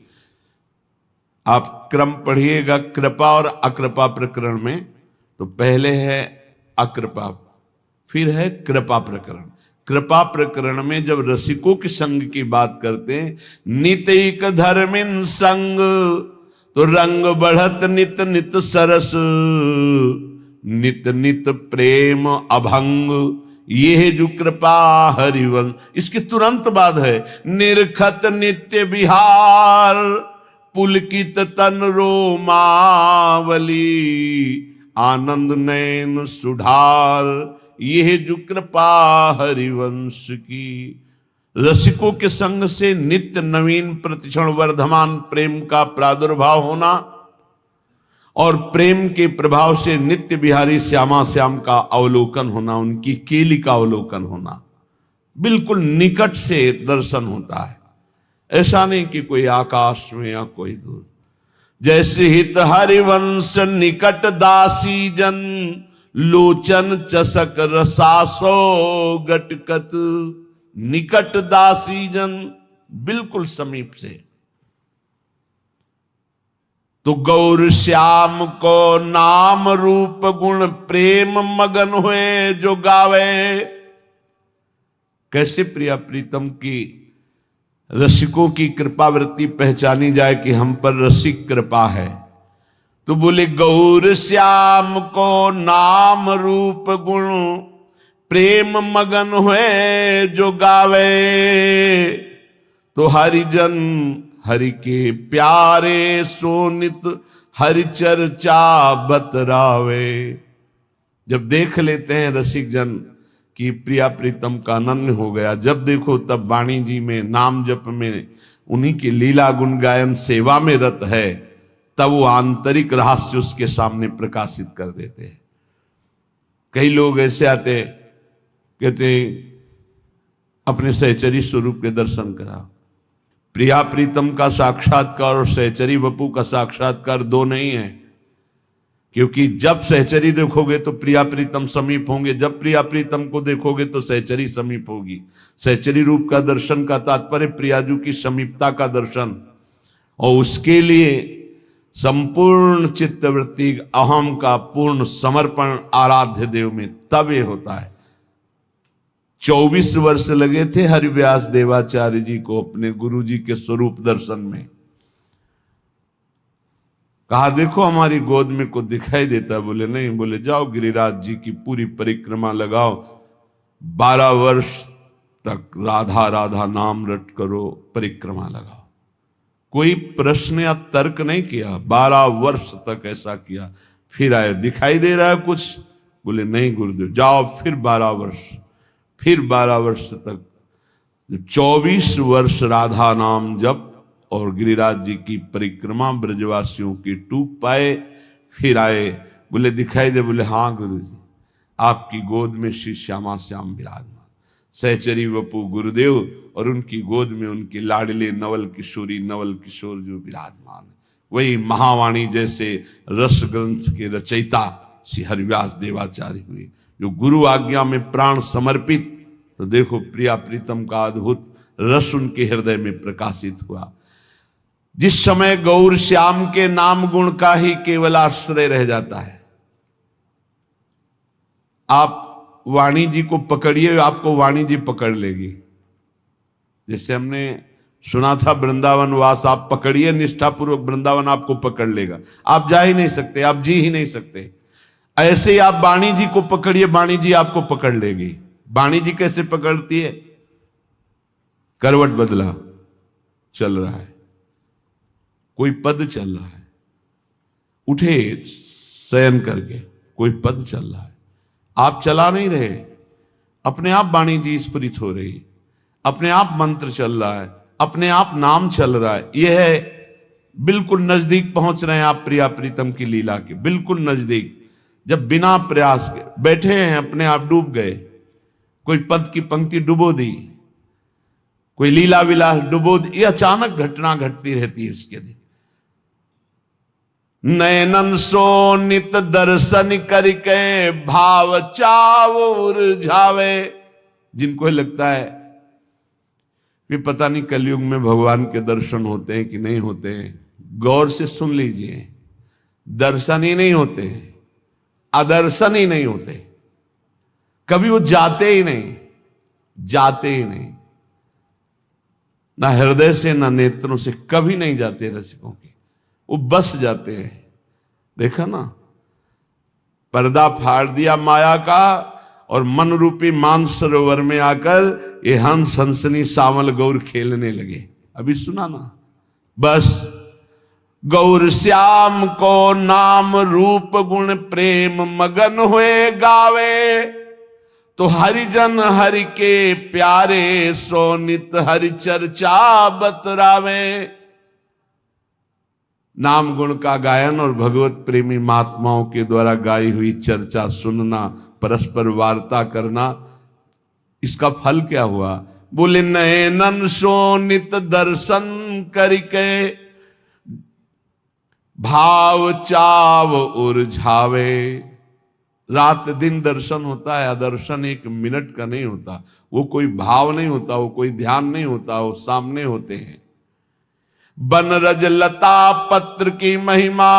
आप क्रम पढ़िएगा कृपा और अकृपा प्रकरण में, तो पहले है अकृपा, फिर है कृपा प्रकरण। कृपा प्रकरण में जब रसिकों के संग की बात करते हैं, नितैक धर्मिन संग तो रंग बढ़त नित नित सरस, नित नित प्रेम अभंग ये है जो कृपा हरिवंश। इसके तुरंत बाद है निरखत नित्य विहार पुलकित तन रोमावली आनंद नैन सुधार, यह जो कृपा हरिवंश की। रसिकों के संग से नित्य नवीन प्रतिक्षण वर्धमान प्रेम का प्रादुर्भाव होना, और प्रेम के प्रभाव से नित्य बिहारी श्यामा श्याम का अवलोकन होना, उनकी केली का अवलोकन होना, बिल्कुल निकट से दर्शन होता है। ऐसा नहीं कि कोई आकाश में या कोई दूर। जैसे हित हरिवंश निकट दासी जन लोचन चसक रसासो गटकत, निकट दासी जन बिल्कुल समीप से। तो गौर श्याम को नाम रूप गुण प्रेम मगन हुए जो गावे। कैसे प्रिया प्रीतम की रसिकों की कृपा वृत्ति पहचानी जाए कि हम पर रसिक कृपा है, तो बोले गौर श्याम को नाम रूप गुण प्रेम मगन हुए जो गावे। तो हरिजन हरि के प्यारे सोनित हरि चर्चा बतरावे। जब देख लेते हैं रसिक जन कि प्रिया प्रीतम का अनन्य हो गया, जब देखो तब वाणी जी में नाम जप में उन्हीं की लीला गुण गायन सेवा में रत है, तब वो आंतरिक रहस्य उसके सामने प्रकाशित कर देते हैं। कई लोग ऐसे आते कहते अपने सहचरी स्वरूप के दर्शन कराओ। प्रिया प्रीतम का साक्षात्कार और सहचरी वपु का साक्षात्कार दो नहीं है, क्योंकि जब सहचरी देखोगे तो प्रिया प्रीतम समीप होंगे, जब प्रिया प्रीतम को देखोगे तो सहचरी समीप होगी। सहचरी रूप का दर्शन का तात्पर्य प्रियाजू की समीपता का दर्शन, और उसके लिए संपूर्ण चित्तवृत्ति अहम का पूर्ण समर्पण आराध्य देव में तब ये होता है। 24 वर्ष लगे थे हरिव्यास देवाचार्य जी को अपने गुरु जी के स्वरूप दर्शन में। कहा देखो हमारी गोद में को दिखाई देता है, बोले नहीं। बोले जाओ गिरिराज जी की पूरी परिक्रमा लगाओ, 12 वर्ष तक राधा राधा नाम रट करो, परिक्रमा लगाओ। कोई प्रश्न या तर्क नहीं किया, 12 वर्ष तक ऐसा किया। फिर आए दिखाई दे रहा है कुछ, बोले नहीं गुरुदेव जाओ। फिर 12 वर्ष, फिर 12 वर्ष तक 24 वर्ष राधा नाम जप और गिरिराज जी की परिक्रमा ब्रजवासियों की टूक पाए। फिर आए, बोले दिखाई दे, बोले हाँ गुरु जी आपकी गोद में श्री श्यामा श्याम विराजमान। सहचरी वपु गुरुदेव और उनकी गोद में उनके लाडले नवल किशोरी नवल किशोर जो विराजमान, वही महावाणी जैसे रस ग्रंथ के रचयिता श्री हरिव्यास देवाचार्य हुए, जो गुरु आज्ञा में प्राण समर्पित तो देखो प्रिया प्रीतम का अद्भुत रस उनके हृदय में प्रकाशित हुआ। जिस समय गौर श्याम के नाम गुण का ही केवल आश्रय रह जाता है। आप वाणी जी को पकड़िए, आपको वाणी जी पकड़ लेगी। जैसे हमने सुना था वृंदावन वास, आप पकड़िए निष्ठापूर्वक, वृंदावन आपको पकड़ लेगा। आप जा ही नहीं सकते, आप जी ही नहीं सकते। ऐसे ही आप वाणी जी को पकड़िए, वाणी जी आपको पकड़ लेगी। वाणी जी कैसे पकड़ती है? करवट बदला, चल रहा है, कोई पद चल रहा है, उठे शयन करके, कोई पद चल रहा है, आप चला नहीं रहे, अपने आप वाणी जी स्फुरित हो रही, अपने आप मंत्र चल रहा है, अपने आप नाम चल रहा है। यह है बिल्कुल नजदीक पहुंच रहे हैं आप प्रिया प्रीतम की लीला के, बिल्कुल नजदीक। जब बिना प्रयास के बैठे हैं, अपने आप डूब गए। कोई पद की पंक्ति डुबो दी, कोई लीला विलास डुबो दी, ये अचानक घटना घटती रहती है उसके दिन। नयनन सो नित दर्शन करके भाव चाव उर्झावे। जिनको लगता है कि पता नहीं कलयुग में भगवान के दर्शन होते हैं कि नहीं होते हैं, गौर से सुन लीजिए, दर्शन ही नहीं होते, अदर्शन ही नहीं होते। कभी वो जाते ही नहीं, जाते ही नहीं, ना हृदय से ना नेत्रों से, कभी नहीं जाते रसिकों के, वो बस जाते हैं। देखा ना, पर्दा फाड़ दिया माया का और मन रूपी मानसरोवर में आकर ये हंस हंसनी सावल गौर खेलने लगे। अभी सुना ना, बस गौर श्याम को नाम रूप गुण प्रेम मगन हुए गावे, तो हरिजन हरि के प्यारे सोनित हरि चर्चा बतरावे। नाम गुण का गायन और भगवत प्रेमी महात्माओं के द्वारा गाई हुई चर्चा सुनना, परस्पर वार्ता करना, इसका फल क्या हुआ? बोले नयनन सोनित दर्शन करके भाव चाव उर्झावे। रात दिन दर्शन होता है, दर्शन एक मिनट का नहीं होता, वो कोई भाव नहीं होता, वो कोई ध्यान नहीं होता, वो सामने होते हैं। बन रज लता पत्र की महिमा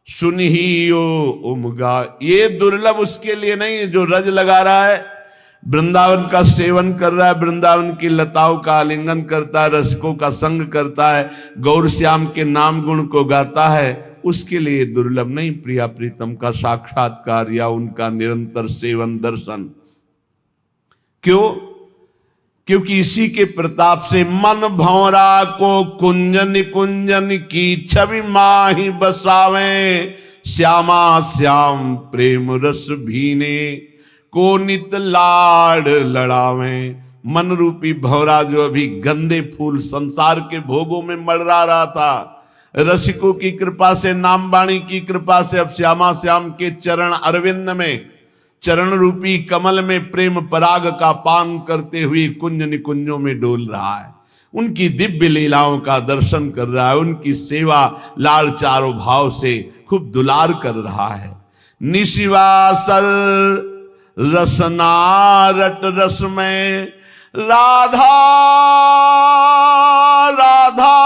सुनही ओ उमगा। ये दुर्लभ उसके लिए नहीं जो रज लगा रहा है, वृंदावन का सेवन कर रहा है, वृंदावन की लताओं का आलिंगन करता है, रसिकों का संग करता है, गौर श्याम के नाम गुण को गाता है, उसके लिए दुर्लभ नहीं प्रिया प्रीतम का साक्षात्कार या उनका निरंतर सेवन दर्शन। क्यों? क्योंकि इसी के प्रताप से मन भंवरा को कुंजन कुंजन की छवि माही बसावे। श्यामा श्याम प्रेम रस भीने को नित लाड लड़ावे। मन रूपी भंवरा जो अभी गंदे फूल संसार के भोगों में मड़रा रहा था, रसिकों की कृपा से, नाम वाणी की कृपा से अब श्यामा श्याम के चरण अरविंद में, चरण रूपी कमल में प्रेम पराग का पान करते हुए कुंज निकुंजों में डोल रहा है। उनकी दिव्य लीलाओं का दर्शन कर रहा है, उनकी सेवा लाड़ चारों भाव से खूब दुलार कर रहा है। निशिवासर रसना रट रस में राधा राधा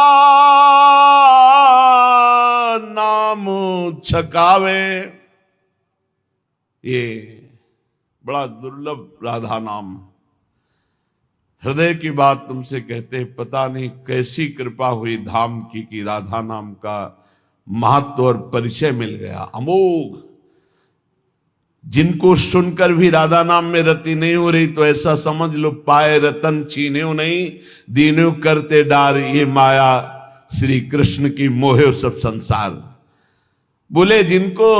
नाम छकावे। ये बड़ा दुर्लभ राधा नाम। हृदय की बात तुमसे कहते हैं, पता नहीं कैसी कृपा हुई धाम की कि राधा नाम का महत्व और परिचय मिल गया, अमोघ। जिनको सुनकर भी राधा नाम में रति नहीं हो रही तो ऐसा समझ लो पाए रतन छीन्यो नहीं, दीन्यो करते डार ये माया श्री कृष्ण की मोहे सब संसार। बोले जिनको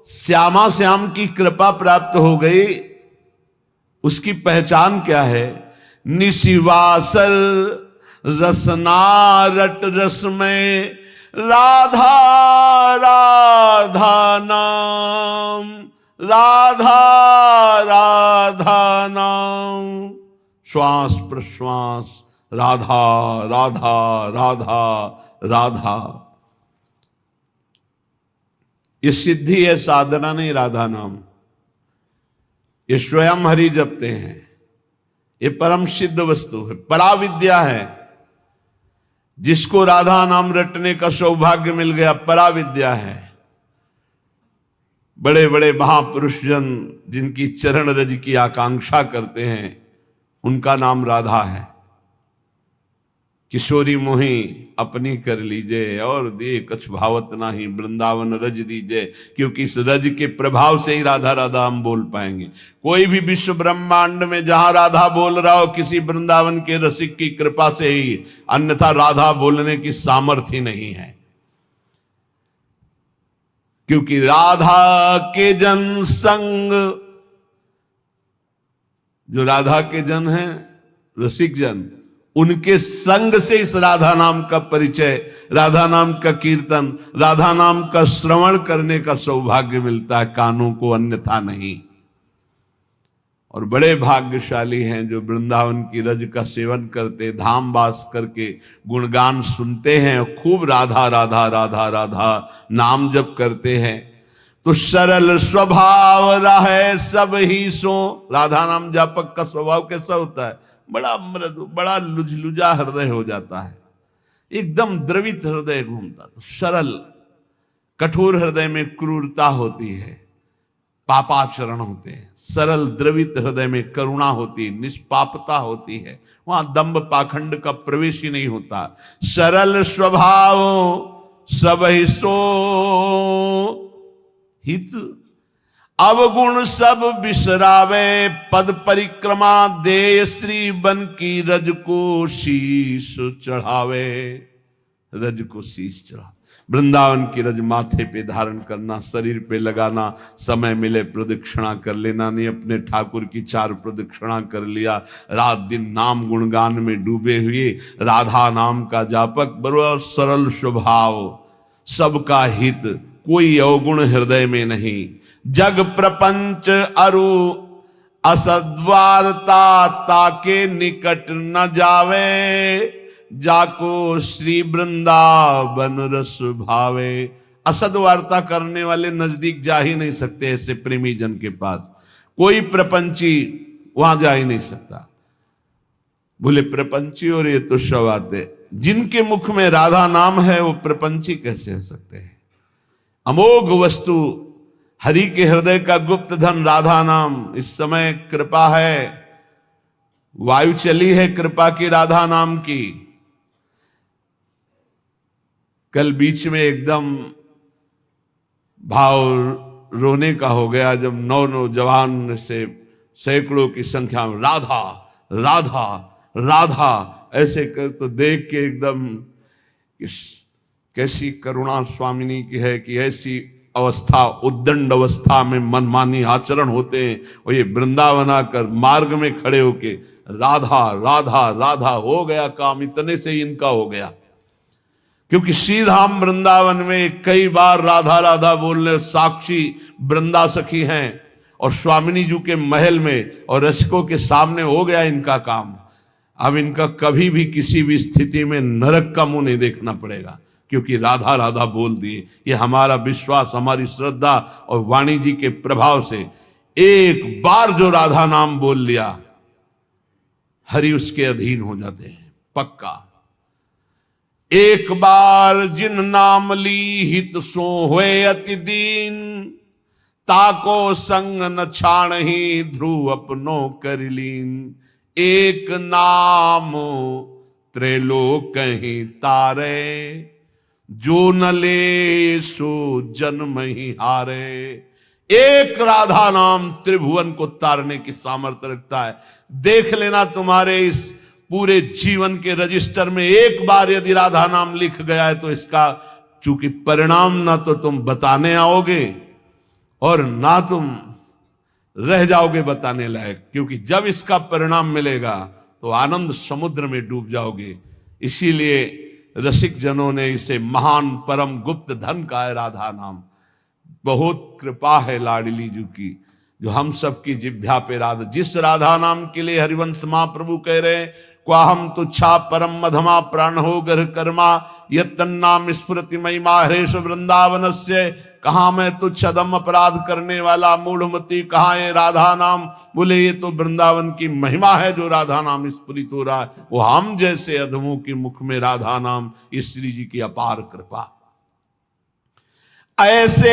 श्यामा श्याम की कृपा प्राप्त हो गई उसकी पहचान क्या है? निशिवासर रसना रट रस में राधा राधा नाम, राधा राधा नाम। श्वास प्रश्वास राधा राधा राधा राधा। ये सिद्धि है, साधना नहीं राधा नाम। ये स्वयं हरि जपते हैं। ये परम सिद्ध वस्तु है, पराविद्या है। जिसको राधा नाम रटने का सौभाग्य मिल गया, पराविद्या है। बड़े बड़े महापुरुष जन जिनकी चरण रज की आकांक्षा करते हैं, उनका नाम राधा है। किशोरी मोही अपनी कर लीजिए और दे कछ भावत नाही, वृंदावन रज दीजिए। क्योंकि इस रज के प्रभाव से ही राधा राधा हम बोल पाएंगे। कोई भी विश्व ब्रह्मांड में जहां राधा बोल रहा हो, किसी वृंदावन के रसिक की कृपा से ही, अन्यथा राधा बोलने की सामर्थ्य नहीं है। क्योंकि राधा के जन संग, जो राधा के जन हैं, रसिक जन, उनके संग से इस राधा नाम का परिचय, राधा नाम का कीर्तन, राधा नाम का श्रवण करने का सौभाग्य मिलता है, कानों को, अन्यथा नहीं। और बड़े भाग्यशाली हैं जो वृंदावन की रज का सेवन करते, धाम वास करके गुणगान सुनते हैं और खूब राधा राधा राधा राधा नाम जप करते हैं। तो सरल स्वभाव रहे सब ही सो। राधा नाम जापक का स्वभाव कैसा होता है? बड़ा मृदु, बड़ा लुझलुझा हृदय हो जाता है, एकदम द्रवित हृदय घूमता। तो सरल, कठोर हृदय में क्रूरता होती है, पापाचरण होते हैं। सरल द्रवित हृदय में करुणा होती है, निष्पापता होती है, वहां दंभ पाखंड का प्रवेश ही नहीं होता। सरल स्वभाव सब ही सो हित, अवगुण सब बिसरावे, पद परिक्रमा दे श्री बन की रज को शीश चढ़ावे। रज को शीश चढ़ा, वृंदावन की रज माथे पे धारण करना, शरीर पे लगाना, समय मिले प्रदक्षिणा कर लेना। नहीं अपने ठाकुर की 4 प्रदक्षिणा कर लिया, रात दिन नाम गुणगान में डूबे हुए, राधा नाम का जापक, बड़ा सरल स्वभाव, सबका हित, कोई अवगुण हृदय में नहीं। जग प्रपंच अरु असद्वारता, ताके निकट न जावे, जाको श्री वृंदावन रस भावे। असद वार्ता करने वाले नजदीक जा ही नहीं सकते, ऐसे प्रेमी जन के पास कोई प्रपंची वहां जा ही नहीं सकता। बोले प्रपंची और ये तो शवाते, जिनके मुख में राधा नाम है वो प्रपंची कैसे हो सकते हैं? अमोघ वस्तु, हरि के हृदय का गुप्त धन राधा नाम। इस समय कृपा है, वायु चली है कृपा की राधा नाम की। कल बीच में एकदम भाव रोने का हो गया जब नौजवान से सैकड़ों की संख्या में राधा राधा राधा ऐसे कर, तो देख के एकदम कैसी करुणा स्वामिनी की है कि ऐसी अवस्था, उद्दंड अवस्था में मनमानी आचरण होते हैं। और ये वृंदावन आकर मार्ग में खड़े होके राधा राधा राधा, हो गया काम, इतने से ही इनका हो गया। क्योंकि श्रीधाम वृंदावन में कई बार राधा राधा बोलने साक्षी वृंदा सखी हैं, और स्वामिनी जी के महल में और रसिकों के सामने हो गया इनका काम। अब इनका कभी भी किसी भी स्थिति में नरक का मुंह नहीं देखना पड़ेगा, क्योंकि राधा राधा बोल दिए। ये हमारा विश्वास, हमारी श्रद्धा और वाणी जी के प्रभाव से एक बार जो राधा नाम बोल लिया, हरि उसके अधीन हो जाते हैं पक्का। एक बार जिन नाम ली हित सो होए अति दीन, ताको संग न छाण ही ध्रुव अपनो कर लीन। एक नाम त्रैलोक कहीं तारे, जो न ले सो जन्म ही हारे। एक राधा नाम त्रिभुवन को तारने की सामर्थ्य रखता है। देख लेना तुम्हारे इस पूरे जीवन के रजिस्टर में एक बार यदि राधा नाम लिख गया है तो इसका चूंकि परिणाम ना तो तुम बताने आओगे और ना तुम रह जाओगे बताने लायक, क्योंकि जब इसका परिणाम मिलेगा तो आनंद समुद्र में डूब जाओगे। इसीलिए रसिक जनों ने इसे महान परम गुप्त धन का है राधा नाम। बहुत कृपा है लाडली जी की जो हम सबकी जिह्वा पे राधा, जिस राधा नाम के लिए हरिवंश महाप्रभु कह रहे हैं, क्वाहम तुच्छा परम मधमा प्राण हो गर्ह कर्मा, यत्तन्नाम स्मृति महिमा हरेश वृंदावन से कहाँ मैं तो छदम अपराध करने वाला मूढ़मती, कहाँ है राधा नाम। बोले ये तो वृंदावन की महिमा है जो राधा नाम स्फुरित हो रहा है। वो हम जैसे अधमों के मुख में राधा नाम, इस श्री जी की अपार कृपा। ऐसे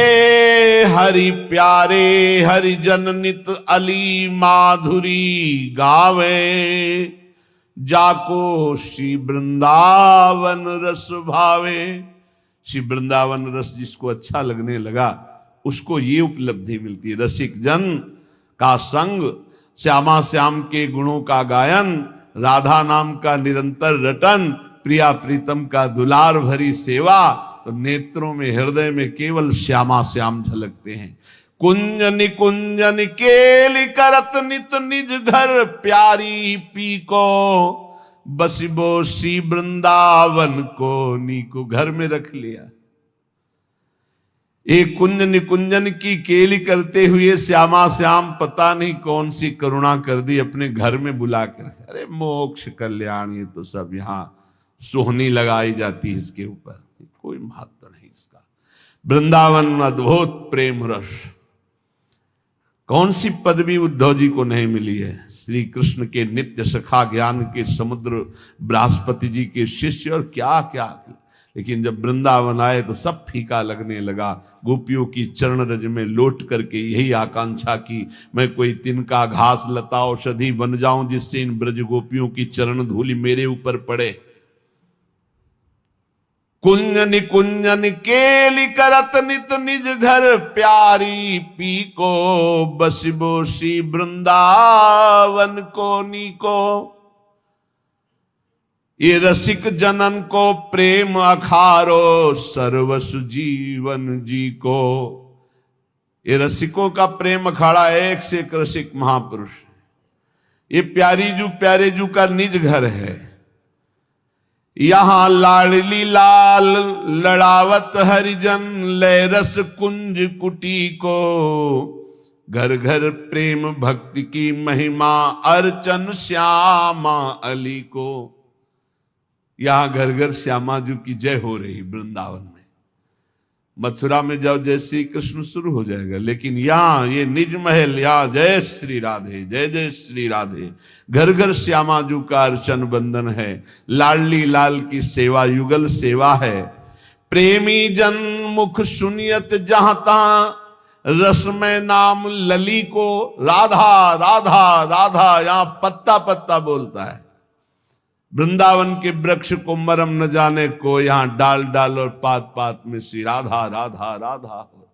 हरि प्यारे हरि जन नित अली माधुरी गावे, जाको श्री वृंदावन रस भावे। श्री वृंदावन रस जिसको अच्छा लगने लगा उसको ये उपलब्धि मिलती है, रसिक जन का संग, श्यामा श्याम के गुणों का गायन, राधा नाम का निरंतर रटन, प्रिया प्रीतम का दुलार भरी सेवा। तो नेत्रों में हृदय में केवल श्यामा श्याम झलकते हैं। कुंजन कुंजन केली करत नित निज घर, प्यारी पी को बसिबो श्री वृंदावन को नीको घर में रख लिया। एक कुंजन कुंजन की केली करते हुए श्यामा श्याम पता नहीं कौन सी करुणा कर दी, अपने घर में बुला कर। अरे मोक्ष कल्याण, ये तो सब यहाँ सोहनी लगाई जाती है इसके ऊपर, कोई महत्व नहीं इसका। वृंदावन अद्भुत प्रेम रस, कौन सी पदवी उद्धव जी को नहीं मिली है। श्री कृष्ण के नित्य सखा, ज्ञान के समुद्र, बृहस्पति जी के शिष्य और क्या क्या। लेकिन जब वृंदावन आए तो सब फीका लगने लगा। गोपियों की चरण रज में लौट करके यही आकांक्षा की, मैं कोई तिनका घास लता औषधि बन जाऊं जिससे इन ब्रज गोपियों की चरण धूलि मेरे ऊपर पड़े। कुंजन कुंजन केली करत नित निज घर, प्यारी पी को बसिबो श्री वृंदावन को नीको। ये रसिक जनन को प्रेम अखारो, सर्वसु जीवन जी को। ये रसिकों का प्रेम अखाड़ा, एक से एक रसिक महापुरुष। ये प्यारे जू का निज घर है। यहां लाडली लाल लड़ावत हरिजन, लय रस कुंज कुटी को। घर घर प्रेम भक्ति की महिमा, अर्चन श्यामा अली को। यहां घर घर श्यामा जी की जय हो रही वृंदावन में। मथुरा में जब जय श्री कृष्ण शुरू हो जाएगा, लेकिन यहां ये निज महल, यहां जय श्री राधे, जय जय श्री राधे। घर घर श्यामा जी का अर्चन बंदन है, लाडली लाल की सेवा युगल सेवा है। प्रेमी जन मुख सुनियत जहां तहां, रस में नाम लली को। राधा राधा राधा यहां पत्ता पत्ता बोलता है। वृंदावन के वृक्ष को मरम न जाने को, यहां डाल डाल और पात पात में श्री राधा राधा राधा हो।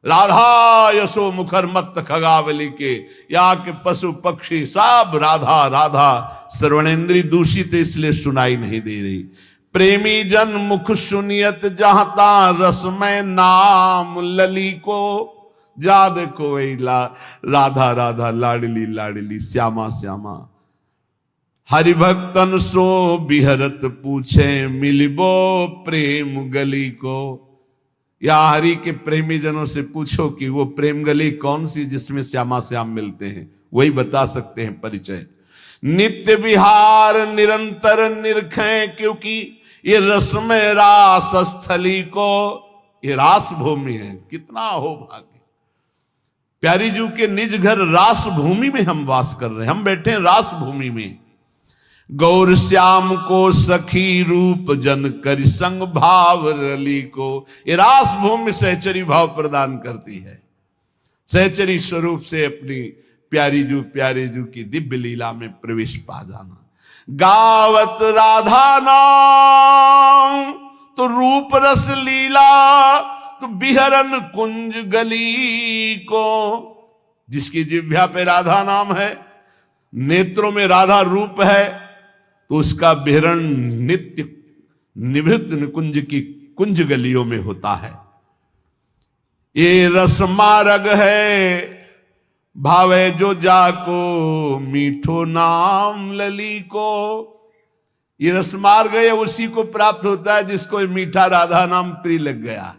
राधा यशो मुखर मत खगावली के, यहाँ के पशु पक्षी सब राधा राधा। श्रवणेन्द्री दूषित इसलिए सुनाई नहीं दे रही। प्रेमी जन मुख सुनियत जहां ता, रस में नाम लली को। जा देखो वही राधा राधा, लाडली लाडली, श्यामा श्यामा। हरिभक्तन सो बिहरत पूछे, मिलिबो प्रेम गली को। या हरि के प्रेमी जनों से पूछो कि वो प्रेम गली कौन सी जिसमें श्यामा श्याम मिलते हैं, वही बता सकते हैं परिचय। नित्य विहार निरंतर निरखें, क्योंकि ये रस में रास स्थली को। ये रास भूमि है, कितना हो भाग्य। प्यारी जू के निज घर रास भूमि में हम वास कर रहे हैं, हम बैठे हैं रास भूमि में। गौर श्याम को सखी रूप जन कर संग भाव रली को। ये रास भूमि सहचरी भाव प्रदान करती है। सहचरी स्वरूप से अपनी प्यारी जू की दिव्य लीला में प्रवेश पा जाना। गावत राधा नाम तो रूप रस लीला, तो बिहरन कुंज गली को। जिसकी जिह्वा पे राधा नाम है, नेत्रों में राधा रूप है, तो उसका बिहरण नित्य निवृत्त निकुंज की कुंज गलियों में होता है। ये रस मार्ग है, भावे जो जाको मीठो नाम लली को। ये रस मार्ग है, उसी को प्राप्त होता है जिसको मीठा राधा नाम प्रिय लग गया।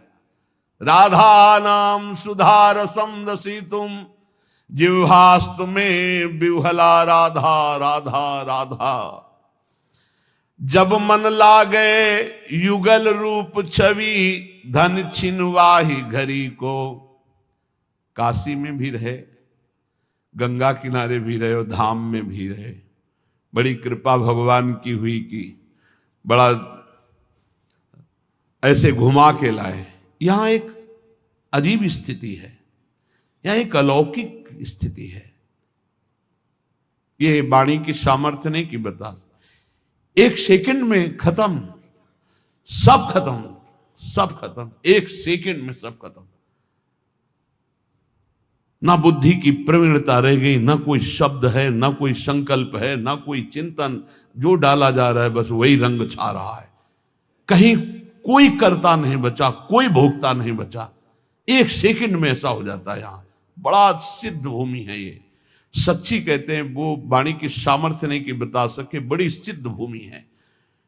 राधा नाम सुधा रसम रसी तुम, जिह्वास्तु में विह्वला राधा राधा राधा। जब मन लागे युगल रूप छवि, धन छिनवाही घरी को। काशी में भी रहे, गंगा किनारे भी रहे और धाम में भी रहे। बड़ी कृपा भगवान की हुई कि बड़ा ऐसे घुमा के लाए। यहां एक अजीब स्थिति है, यहां एक अलौकिक स्थिति है। ये वाणी की सामर्थ्य नहीं कि बता, एक सेकंड में खत्म, सब खत्म, सब खत्म, एक सेकंड में सब खत्म। ना बुद्धि की प्रवीणता रह गई, ना कोई शब्द है, ना कोई संकल्प है, ना कोई चिंतन। जो डाला जा रहा है बस वही रंग छा रहा है। कहीं कोई कर्ता नहीं बचा, कोई भोक्ता नहीं बचा। एक सेकंड में ऐसा हो जाता है। यहां बड़ा सिद्ध भूमि है ये। सच्ची कहते हैं, वो वाणी की सामर्थ्य नहीं कि बता सके, बड़ी सिद्ध भूमि है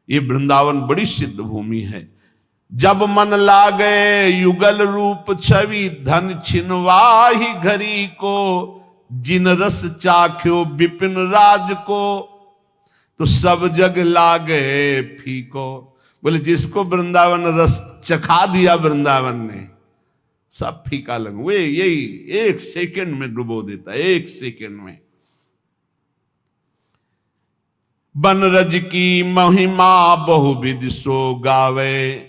ये वृंदावन, बड़ी सिद्ध भूमि है। जब मन लागे युगल रूप छवि, धन छिनवाही घरी को। जिन रस चाख्यो विपिन राज को, तो सब जग लागे फीको। बोले जिसको वृंदावन रस चखा दिया वृंदावन ने, सब फीका लगे। वे यही एक सेकंड में डुबो देता है, एक सेकंड में। बनरज की महिमा बहुविध सो गावे,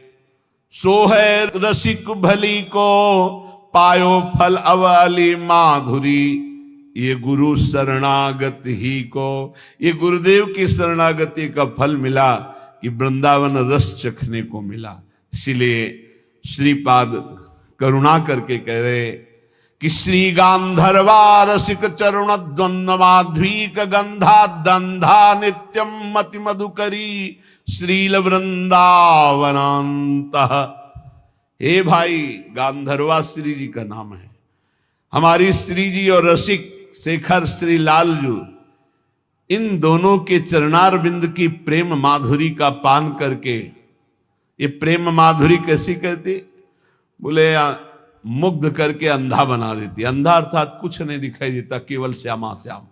सो है रसिक भली को। पायो फल अवाली माधुरी, ये गुरु शरणागत ही को। ये गुरुदेव की शरणागति का फल मिला कि वृंदावन रस चखने को मिला। इसीलिए श्रीपाद करुणा करके कह रहे कि श्री गांधर्वा रसिक चरण द्वंद्व माध्वीक गंधा दंधा नित्यम मति मधुकरी श्रील वृंदावनांत। हे भाई, गांधर्वा श्री जी का नाम है। हमारी श्री जी और रसिक शेखर श्री लालजू, इन दोनों के चरणार बिंद की प्रेम माधुरी का पान करके, ये प्रेम माधुरी कैसी कहती? बोले मुग्ध करके अंधा बना देती। अंधा अर्थात कुछ नहीं दिखाई देता, केवल श्यामा श्याम।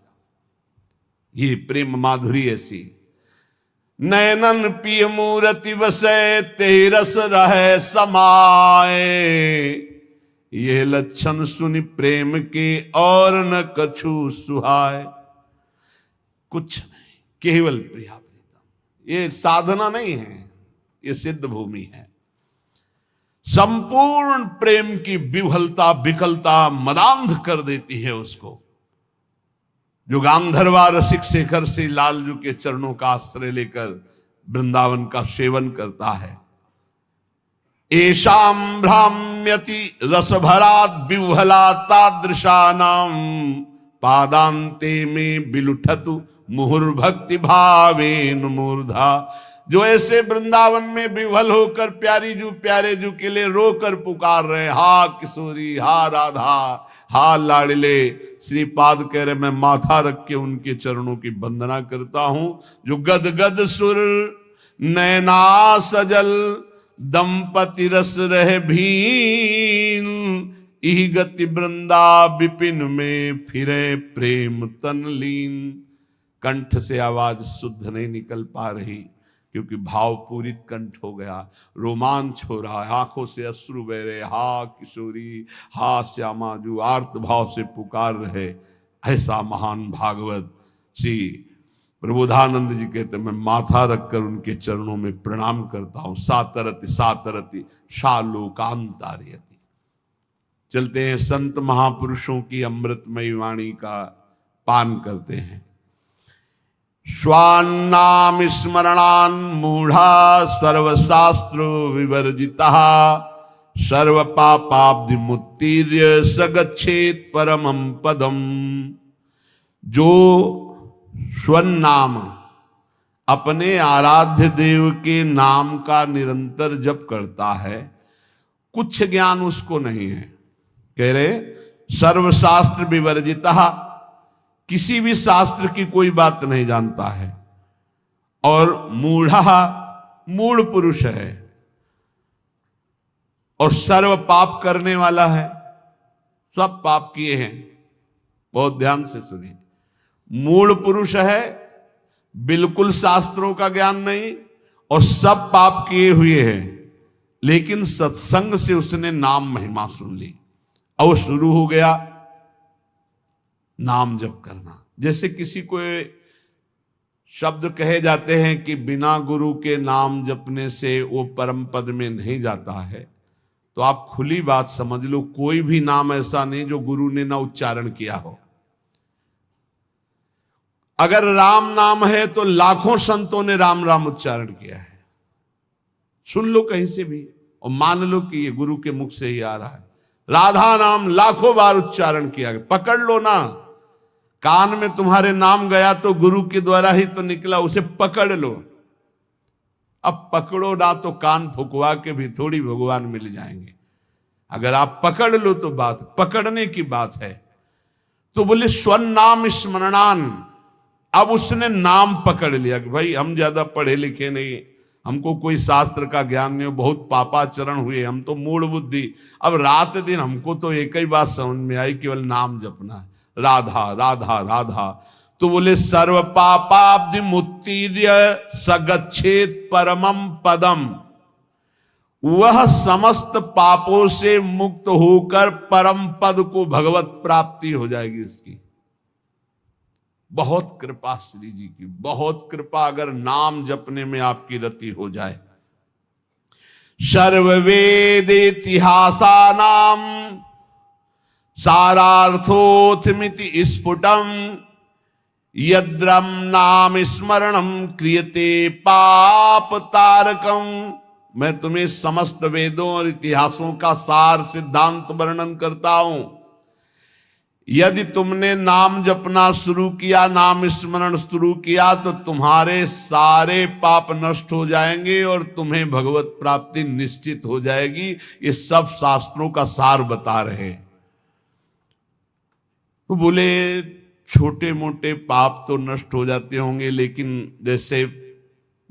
ये प्रेम माधुरी ऐसी। नयनन पिय मूरति वसै, तेरस रहे समाए। ये लक्षण सुनि प्रेम के और न कछु सुहाय। कुछ नहीं, केवल प्रिया प्रीतम। ये साधना नहीं है, ये सिद्ध भूमि है। संपूर्ण प्रेम की विह्वलता विकलता मदांध कर देती है उसको। जो गांधर्वा रसिक शेखर श्री लालजू के चरणों का आश्रय लेकर वृंदावन का सेवन करता है। एशाम भ्राम्यति रसभरात विह्वला तादृशानाम, पादांते में बिलुठतु मुहुर्भक्ति भावेन मूर्धा। जो ऐसे वृंदावन में विह्वल होकर प्यारी जू प्यारे जू के लिए रोकर पुकार रहे, हा किशोरी, हा राधा, हा लाडले। श्रीपाद कह रहे मैं माथा रख के उनके चरणों की वंदना करता हूं। जो गद गद सुर नैना सजल, दंपति रस रह भीन। इही गति वृंदा विपिन में फिरे प्रेम तन लीन। कंठ से आवाज शुद्ध नहीं निकल पा रही, क्योंकि भाव पूरित कंठ हो गया, रोमांच हो रहा है, आंखों से अश्रु बह रहे। हा किशोरी, हा श्यामा, जो आर्त भाव से पुकार रहे। ऐसा महान भागवत श्री प्रबोधानंद जी कहते मैं माथा रखकर उनके चरणों में प्रणाम करता हूं। सातरति सातरति शालोकांतारयति। चलते हैं, संत महापुरुषों की अमृतमयी वाणी का पान करते हैं। स्वान्नाम स्मरणान मूढ़ा, सर्वशास्त्र विवर्जिता। सर्व पापाब्धि मुत्तीर्य सगच्छेत परमं पदम। जो स्वनाम, अपने आराध्य देव के नाम का निरंतर जप करता है, कुछ ज्ञान उसको नहीं है। कह रहे सर्वशास्त्र विवर्जिता, किसी भी शास्त्र की कोई बात नहीं जानता है। और मूढ़ा, मूढ़ पुरुष है। और सर्व पाप करने वाला है, सब पाप किए हैं। बहुत ध्यान से सुनिए। मूढ़ पुरुष है, बिल्कुल शास्त्रों का ज्ञान नहीं, और सब पाप किए हुए हैं। लेकिन सत्संग से उसने नाम महिमा सुन ली और शुरू हो गया नाम जप करना। जैसे किसी को शब्द कहे जाते हैं कि बिना गुरु के नाम जपने से वो परम पद में नहीं जाता है, तो आप खुली बात समझ लो, कोई भी नाम ऐसा नहीं जो गुरु ने ना उच्चारण किया हो। अगर राम नाम है तो लाखों संतों ने राम राम उच्चारण किया है। सुन लो कहीं से भी और मान लो कि ये गुरु के मुख से ही आ रहा है। राधा नाम लाखों बार उच्चारण किया गया, पकड़ लो ना। कान में तुम्हारे नाम गया तो गुरु के द्वारा ही तो निकला, उसे पकड़ लो। अब पकड़ो ना तो कान फुकवा के भी थोड़ी भगवान मिल जाएंगे। अगर आप पकड़ लो तो बात पकड़ने की बात है। तो बोले स्वन नाम स्मरणान। अब उसने नाम पकड़ लिया कि भाई हम ज्यादा पढ़े लिखे नहीं, हमको कोई शास्त्र का ज्ञान नहीं, बहुत पापाचरण हुए, हम तो मूढ़ बुद्धि। अब रात दिन हमको तो एक ही बात समझ में आई, केवल नाम जपना है, राधा राधा राधा। तो बोले सर्व पापाब्धि मुत्तीर्य सगच्छेत परमम पदम। वह समस्त पापों से मुक्त होकर परम पद को भगवत प्राप्ति हो जाएगी उसकी। बहुत कृपा श्री जी की, बहुत कृपा अगर नाम जपने में आपकी रति हो जाए। सर्ववेद इतिहासा नाम सारार्थोथमिति स्फुटम यद्रम नाम स्मरणम क्रियते पाप तारकम। मैं तुम्हें समस्त वेदों और इतिहासों का सार सिद्धांत वर्णन करता हूं। यदि तुमने नाम जपना शुरू किया, नाम स्मरण शुरू किया, तो तुम्हारे सारे पाप नष्ट हो जाएंगे और तुम्हें भगवत प्राप्ति निश्चित हो जाएगी। ये सब शास्त्रों का सार बता रहे। तो बोले छोटे मोटे पाप तो नष्ट हो जाते होंगे, लेकिन जैसे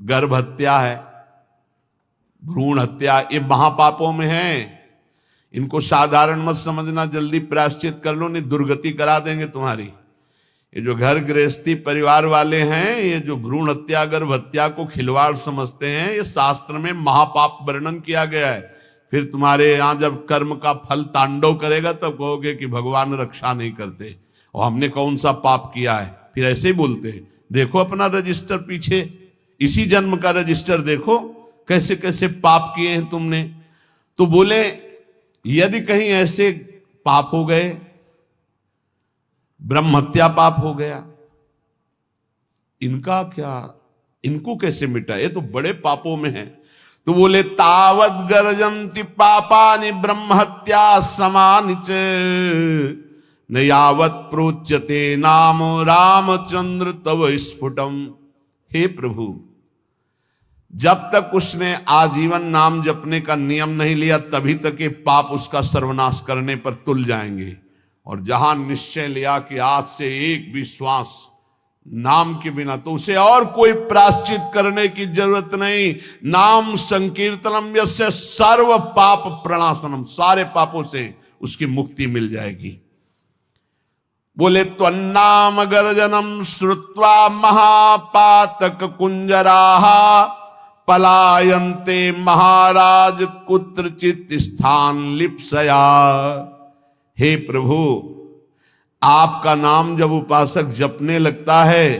गर्भ हत्या है, भ्रूण हत्या, ये महापापों में है। इनको साधारण मत समझना, जल्दी प्रायश्चित कर लो, नहीं दुर्गति करा देंगे तुम्हारी। ये जो घर गृहस्थी परिवार वाले हैं, ये जो भ्रूण हत्या गर्भ हत्या को खिलवाड़ समझते हैं, ये शास्त्र में महापाप वर्णन किया गया है। फिर तुम्हारे यहां जब कर्म का फल तांडव करेगा तब कहोगे कि भगवान रक्षा नहीं करते और हमने कौन सा पाप किया है। फिर ऐसे ही बोलते हैं। देखो अपना रजिस्टर, पीछे इसी जन्म का रजिस्टर देखो, कैसे कैसे पाप किए हैं तुमने। तो बोले यदि कहीं ऐसे पाप हो गए, ब्रह्म हत्या पाप हो गया, इनका क्या, इनको कैसे मिटा, ये तो बड़े पापों में है। तो बोले तावत गर्जन्ति पापानि ब्रह्म हत्या समानि च न यावत प्रोच्यते नाम रामचंद्र तव स्फुटम। हे प्रभु, जब तक उसने आजीवन नाम जपने का नियम नहीं लिया, तभी तक ये पाप उसका सर्वनाश करने पर तुल जाएंगे। और जहां निश्चय लिया कि आज से एक भी श्वास नाम के बिना, तो उसे और कोई प्रायश्चित करने की जरूरत नहीं। नाम संकीर्तनम यस्य सर्व पाप प्रणाशनम, सारे पापों से उसकी मुक्ति मिल जाएगी। बोले त्वन्नाम गर्जनम श्रुत्वा महापातक कुंजराः पलायन्ते महाराज कुत्रचित स्थान लिप्सया। हे प्रभु, आपका नाम जब उपासक जपने लगता है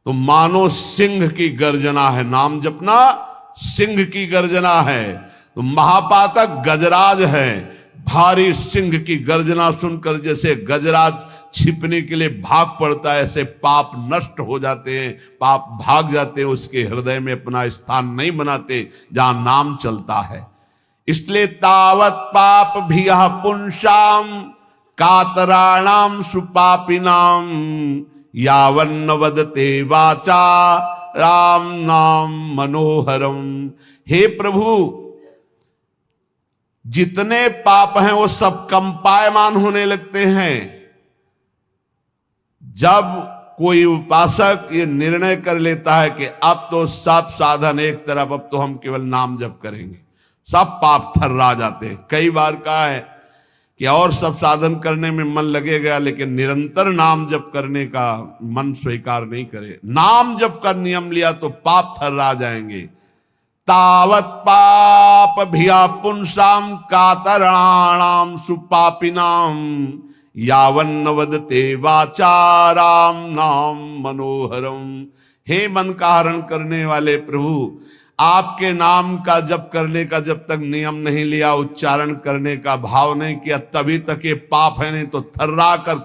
तो मानो सिंह की गर्जना है। नाम जपना सिंह की गर्जना है। तो महापातक गजराज है। भारी सिंह की गर्जना सुनकर जैसे गजराज छिपने के लिए भाग पड़ता है, ऐसे पाप नष्ट हो जाते हैं, पाप भाग जाते हैं, उसके हृदय में अपना स्थान नहीं बनाते जहां नाम चलता है। इसलिए तावत पाप भी पुंसाम कातराणाम सुपापिनाम यावन्न वदते वाचा राम नाम मनोहरम। हे प्रभु, जितने पाप हैं वो सब कंपायमान होने लगते हैं जब कोई उपासक ये निर्णय कर लेता है कि अब तो सब साधन एक तरफ, अब तो हम केवल नाम जप करेंगे। सब पाप थर्रा जाते हैं। कई बार कहा है कि और सब साधन करने में मन लगेगा, लेकिन निरंतर नाम जप करने का मन स्वीकार नहीं करे। नाम जप का नियम लिया तो पाप थर्रा जाएंगे। तावत पाप भिया पुंसाम कातराणाम सुपापिनाम यावन्न वदते वाचाराम नाम मनोहरम। हे मन का हरण करने वाले प्रभु, आपके नाम का जप करने का जब तक नियम नहीं लिया, उच्चारण करने का भाव नहीं किया, तभी तक ये पाप है, नहीं तो थर्रा कर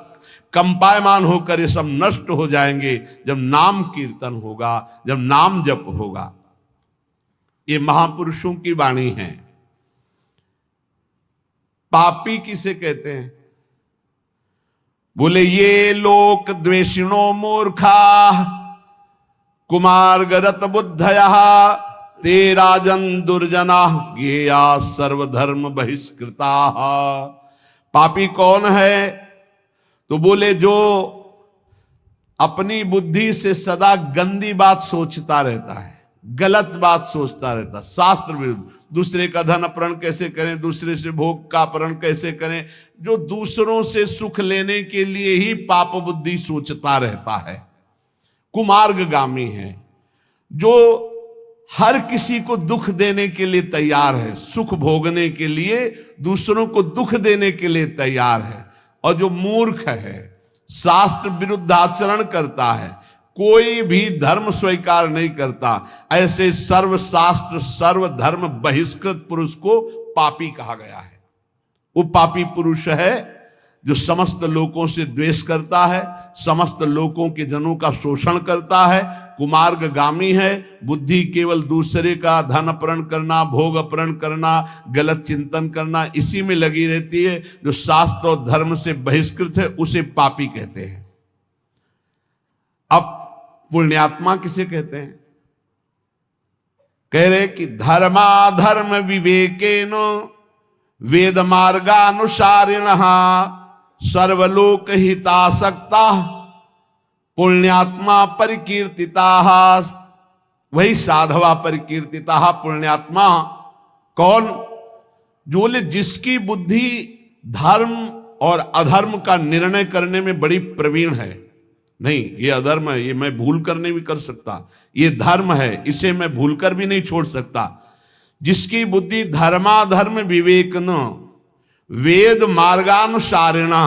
कंपायमान होकर ये सब नष्ट हो जाएंगे जब नाम कीर्तन होगा, जब नाम जप होगा। ये महापुरुषों की वाणी है। पापी किसे कहते हैं? बोले ये लोक द्वेषिणो मूर्खा कुमार्गरत बुद्धया ते राजन दुर्जना ज्ञेया सर्वधर्म बहिष्कृता। पापी कौन है? तो बोले जो अपनी बुद्धि से सदा गंदी बात सोचता रहता है, गलत बात सोचता रहता, शास्त्र विरुद्ध, दूसरे का धन अपहरण कैसे करें, दूसरे से भोग का अपहरण कैसे करें, जो दूसरों से सुख लेने के लिए ही पाप बुद्धि सोचता रहता है, कुमार्गगामी है। जो हर किसी को दुख देने के लिए तैयार है, सुख भोगने के लिए दूसरों को दुख देने के लिए तैयार है। और जो मूर्ख है, शास्त्र विरुद्ध आचरण करता है, कोई भी धर्म स्वीकार नहीं करता, ऐसे सर्व शास्त्र सर्व धर्म बहिष्कृत पुरुष को पापी कहा गया है। वो पापी पुरुष है जो समस्त लोगों से द्वेष करता है, समस्त लोगों के जनों का शोषण करता है, कुमार्गगामी है, बुद्धि केवल दूसरे का धन अपहरण करना, भोग अपहरण करना, गलत चिंतन करना, इसी में लगी रहती है। जो शास्त्र और धर्म से बहिष्कृत है उसे पापी कहते हैं। अब पुण्यात्मा किसे कहते हैं? कह रहे कि धर्माधर्म विवेकेन वेद मार्गानुसारिणः सर्वलोक हितासक्ता पुण्यात्मा परिकीर्तिता। वही साधवा परिकीर्तिता। पुण्यात्मा कौन? जो जिसकी बुद्धि धर्म और अधर्म का निर्णय करने में बड़ी प्रवीण है। नहीं, ये अधर्म है, ये मैं भूल कर नहीं भी कर सकता, ये धर्म है, इसे मैं भूल कर भी नहीं छोड़ सकता। जिसकी बुद्धि धर्माधर्म विवेक न वेद मार्गानुसारिणा,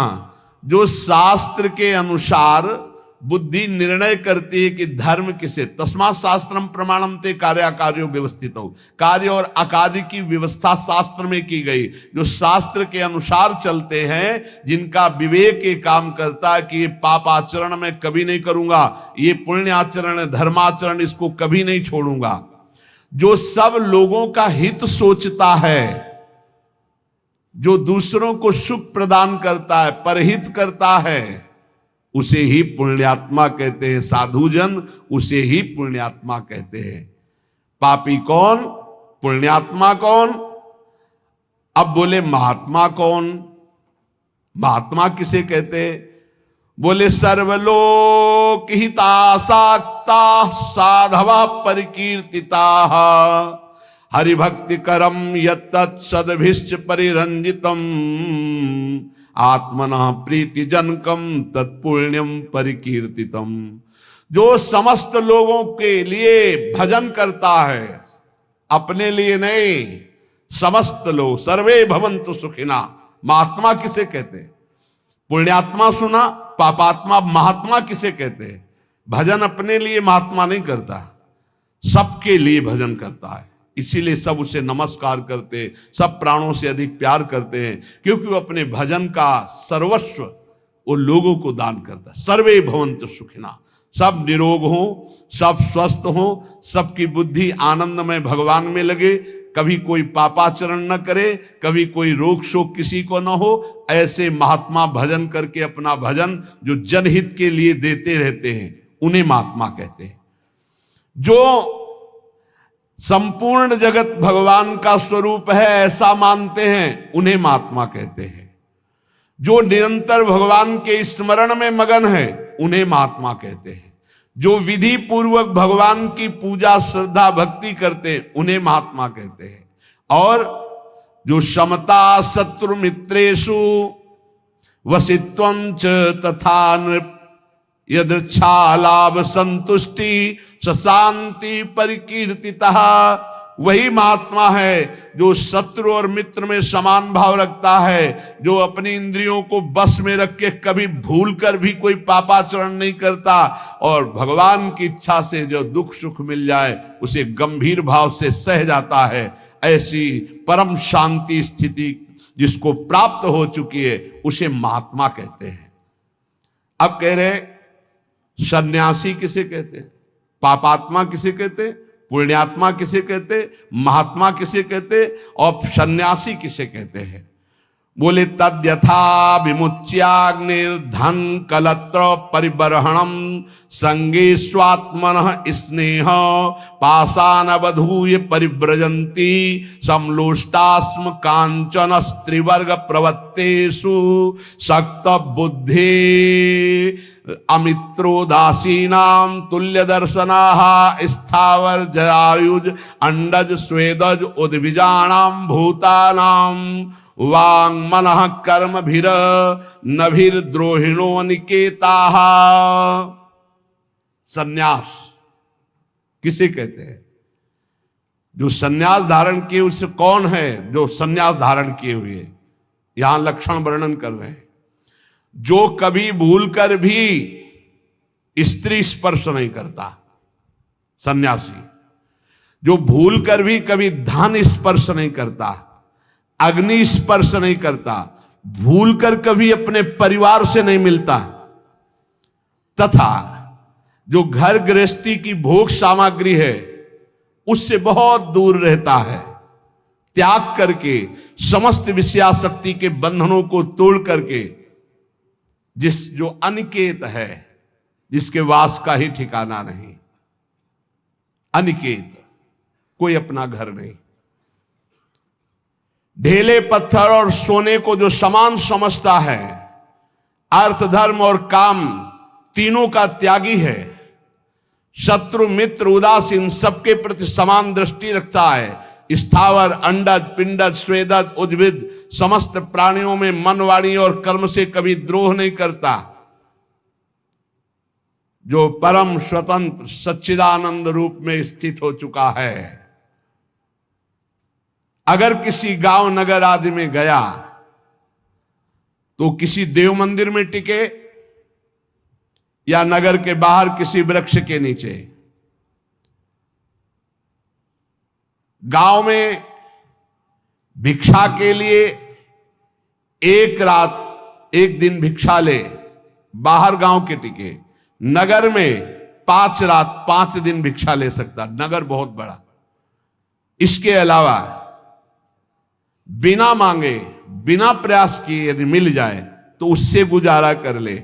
जो शास्त्र के अनुसार बुद्धि निर्णय करती है कि धर्म किसे, तस्मात् शास्त्रम प्रमाणम ते कार्याकार्यो व्यवस्थित हो। कार्य और अकार्य की व्यवस्था शास्त्र में की गई। जो शास्त्र के अनुसार चलते हैं, जिनका विवेक ये काम करता है कि ये पाप आचरण मैं कभी नहीं करूंगा, ये पुण्य आचरण धर्माचरण इसको कभी नहीं छोड़ूंगा, जो सब लोगों का हित सोचता है, जो दूसरों को सुख प्रदान करता है, परहित करता है, उसे ही पुण्यात्मा कहते हैं। साधुजन उसे ही पुण्यात्मा कहते हैं। पापी कौन? पुण्यात्मा कौन? अब बोले महात्मा कौन? महात्मा किसे कहते हैं? बोले सर्वलोक हितासक्ता साधवा परिकीर्तिता हरिभक्ति करम यत्तत् सद्भिश्च परिरंजितम आत्मना प्रीति जनकम तत्पुण्यम परिकीर्तितम। जो समस्त लोगों के लिए भजन करता है, अपने लिए नहीं, समस्त लोग सर्वे भवन्तु सुखिना। महात्मा किसे कहते हैं? पुण्यात्मा सुना, पापात्मा। महात्मा किसे कहते हैं? भजन अपने लिए महात्मा नहीं करता, सबके लिए भजन करता है। इसीलिए सब उसे नमस्कार करते, सब प्राणों से अधिक प्यार करते हैं, क्योंकि वो अपने भजन का सर्वस्व वो लोगों को दान करता है। सर्वे भवन्तु सुखिना, सब निरोग हो, सब स्वस्थ हो, सबकी बुद्धि आनंदमय भगवान में लगे, कभी कोई पापाचरण न करे, कभी कोई रोग शोक किसी को न हो। ऐसे महात्मा भजन करके अपना भजन जो जनहित के लिए देते रहते हैं, उन्हें महात्मा कहते हैं। जो संपूर्ण जगत भगवान का स्वरूप है ऐसा मानते हैं, उन्हें महात्मा कहते हैं। जो निरंतर भगवान के स्मरण में मगन है, उन्हें महात्मा कहते हैं। जो विधि पूर्वक भगवान की पूजा श्रद्धा भक्ति करते हैं, उन्हें महात्मा कहते हैं। और जो समता शत्रु मित्रेषु वसित्वं च तथा नृप यदृच्छा लाभ संतुष्टि शांति परिकीर्तितः वही महात्मा है जो शत्रु और मित्र में समान भाव रखता है, जो अपनी इंद्रियों को बस में रख के कभी भूल कर भी कोई पापाचरण नहीं करता, और भगवान की इच्छा से जो दुख सुख मिल जाए उसे गंभीर भाव से सह जाता है। ऐसी परम शांति स्थिति जिसको प्राप्त हो चुकी है उसे महात्मा कहते हैं। अब कह रहे सन्यासी किसे कहते हैं, पापात्मा किसे कहते, पुण्यात्मा किसे कहते, महात्मा किसे कहते, और सन्यासी किसे कहते हैं? बोले तद्यथा विमुच्याग्निर्धन कलत्र परिबर्हणम संगे स्वात्मनः स्नेह पाषाणवधूय परिव्रजन्ति समलोष्टास्म कांचन स्त्रीवर्ग प्रवत्तेषु शक्त बुद्धि अमित्रोदासीनाम तुल्य दर्शनाः स्थावर जरायुज अंडज स्वेदज उद्भिजानाम भूतानाम वांग मनः कर्म भीर नभीर द्रोहिणो निकेताः। सन्यास किसे कहते हैं? जो सन्यास धारण किए उसे कौन है? जो सन्यास धारण किए हुए, यहां लक्षण वर्णन कर रहे हैं। जो कभी भूलकर भी स्त्री स्पर्श नहीं करता, सन्यासी। जो भूलकर भी कभी धन स्पर्श नहीं करता, अग्नि स्पर्श नहीं करता, भूलकर कभी अपने परिवार से नहीं मिलता, तथा जो घर गृहस्थी की भोग सामग्री है उससे बहुत दूर रहता है, त्याग करके समस्त विषयासक्ति के बंधनों को तोड़ करके, जो अनिकेत है, जिसके वास का ही ठिकाना नहीं, अनिकेत, कोई अपना घर नहीं, ढेले पत्थर और सोने को जो समान समझता है, अर्थ धर्म और काम तीनों का त्यागी है, शत्रु मित्र उदासीन सबके प्रति समान दृष्टि रखता है, स्थावर अंडज पिंडज स्वेदज उद्भिद समस्त प्राणियों में मन वाणी और कर्म से कभी द्रोह नहीं करता, जो परम स्वतंत्र सच्चिदानंद रूप में स्थित हो चुका है। अगर किसी गांव नगर आदि में गया तो किसी देव मंदिर में टिके या नगर के बाहर किसी वृक्ष के नीचे, गांव में भिक्षा के लिए एक रात एक दिन भिक्षा ले, बाहर गांव के टिके, नगर में 5 रात 5 दिन भिक्षा ले सकता, नगर बहुत बड़ा। इसके अलावा बिना मांगे बिना प्रयास किए यदि मिल जाए तो उससे गुजारा कर ले।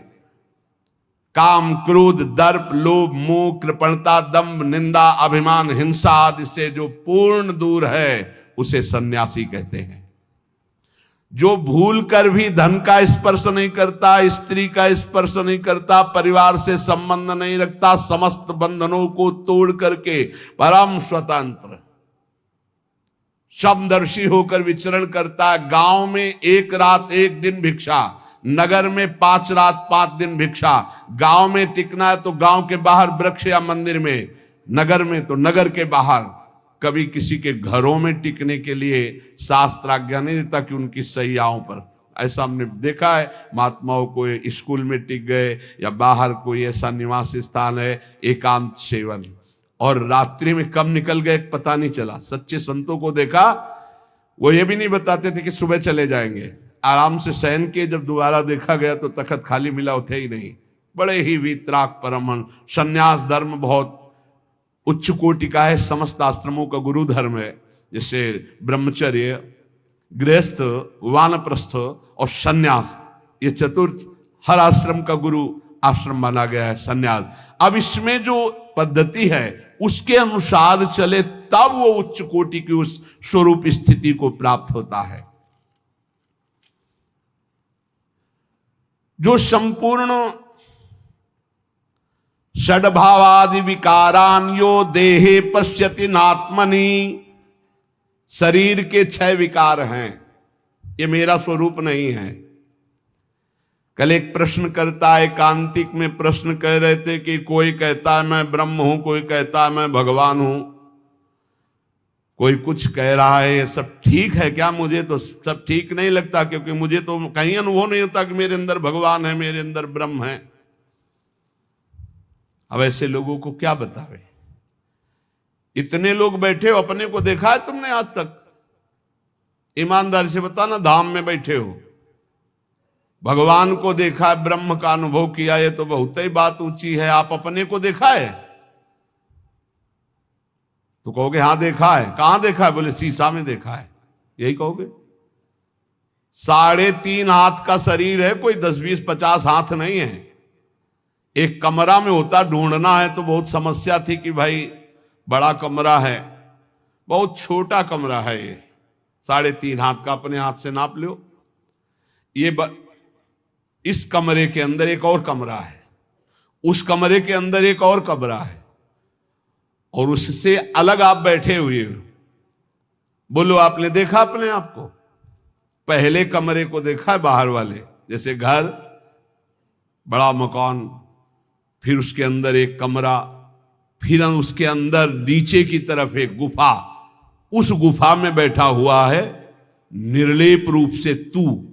काम क्रोध दर्प लोभ मोह कृपणता दंभ निंदा अभिमान हिंसा आदि से जो पूर्ण दूर है उसे सन्यासी कहते हैं। जो भूल कर भी धन का स्पर्श नहीं करता, स्त्री का स्पर्श नहीं करता, परिवार से संबंध नहीं रखता, समस्त बंधनों को तोड़ करके परम स्वतंत्र समदर्शी होकर विचरण करता है। गांव में 1 रात 1 दिन भिक्षा, नगर में 5 रात 5 दिन भिक्षा। गांव में टिकना है तो गांव के बाहर वृक्ष या मंदिर में, नगर में तो नगर के बाहर। कभी किसी के घरों में टिकने के लिए शास्त्र आज्ञा नहीं देता कि उनकी सैयाओं पर। ऐसा हमने देखा है, महात्माओं को स्कूल में टिक गए या बाहर कोई ऐसा निवास स्थान है एकांत सेवन, और रात्रि में कब निकल गए पता नहीं चला। सच्चे संतों को देखा, वो ये भी नहीं बताते थे कि सुबह चले जाएंगे, आराम से शयन के जब दोबारा देखा गया तो तखत खाली मिला, उठे ही नहीं। बड़े ही वीतराग परमहंस। संन्यास धर्म बहुत उच्च कोटि का है, समस्त आश्रमों का गुरु धर्म है। जैसे ब्रह्मचर्य, गृहस्थ, वानप्रस्थ और संन्यास, ये चतुर्थ हर आश्रम का गुरु आश्रम माना गया है संन्यास। अब इसमें जो पद्धति है उसके अनुसार चले तब वो उच्च कोटि की उस स्वरूप स्थिति को प्राप्त होता है। जो संपूर्ण षड्भावादि विकारान यो देहे पश्यति नात्मनि, शरीर के 6 विकार हैं, ये मेरा स्वरूप नहीं है। कल एक प्रश्न करता है, एकांतिक में प्रश्न कह रहे थे कि कोई कहता है मैं ब्रह्म हूं, कोई कहता है मैं भगवान हूं, कोई कुछ कह रहा है, ये सब ठीक है क्या? मुझे तो सब ठीक नहीं लगता, क्योंकि मुझे तो कहीं अनुभव नहीं होता कि मेरे अंदर भगवान है, मेरे अंदर ब्रह्म है। अब ऐसे लोगों को क्या बतावे? इतने लोग बैठे हो, अपने को देखा है तुमने आज तक? ईमानदारी से बताना, धाम में बैठे हो, भगवान को देखा है, ब्रह्म का अनुभव किया, ये तो बहुत ही बात ऊंची है। आप अपने को देखा है? तो कहोगे हाँ देखा है। कहां देखा है? बोले शीशा में देखा है। यही कहोगे? 3.5 हाथ का शरीर है, कोई 10, 20, 50 हाथ नहीं है। एक कमरा में होता, ढूंढना है तो बहुत समस्या थी कि भाई बड़ा कमरा है, बहुत छोटा कमरा है ये, 3.5 हाथ का। अपने हाथ से नाप लो। इस कमरे के अंदर एक और कमरा है, उस कमरे के अंदर एक और कमरा है, और उससे अलग आप बैठे हुए हो। बोलो, आपने देखा अपने आप को? पहले कमरे को देखा है, बाहर वाले, जैसे घर, बड़ा मकान, फिर उसके अंदर एक कमरा, फिर उसके अंदर नीचे की तरफ एक गुफा। उस गुफा में बैठा हुआ है निर्लेप रूप से तू।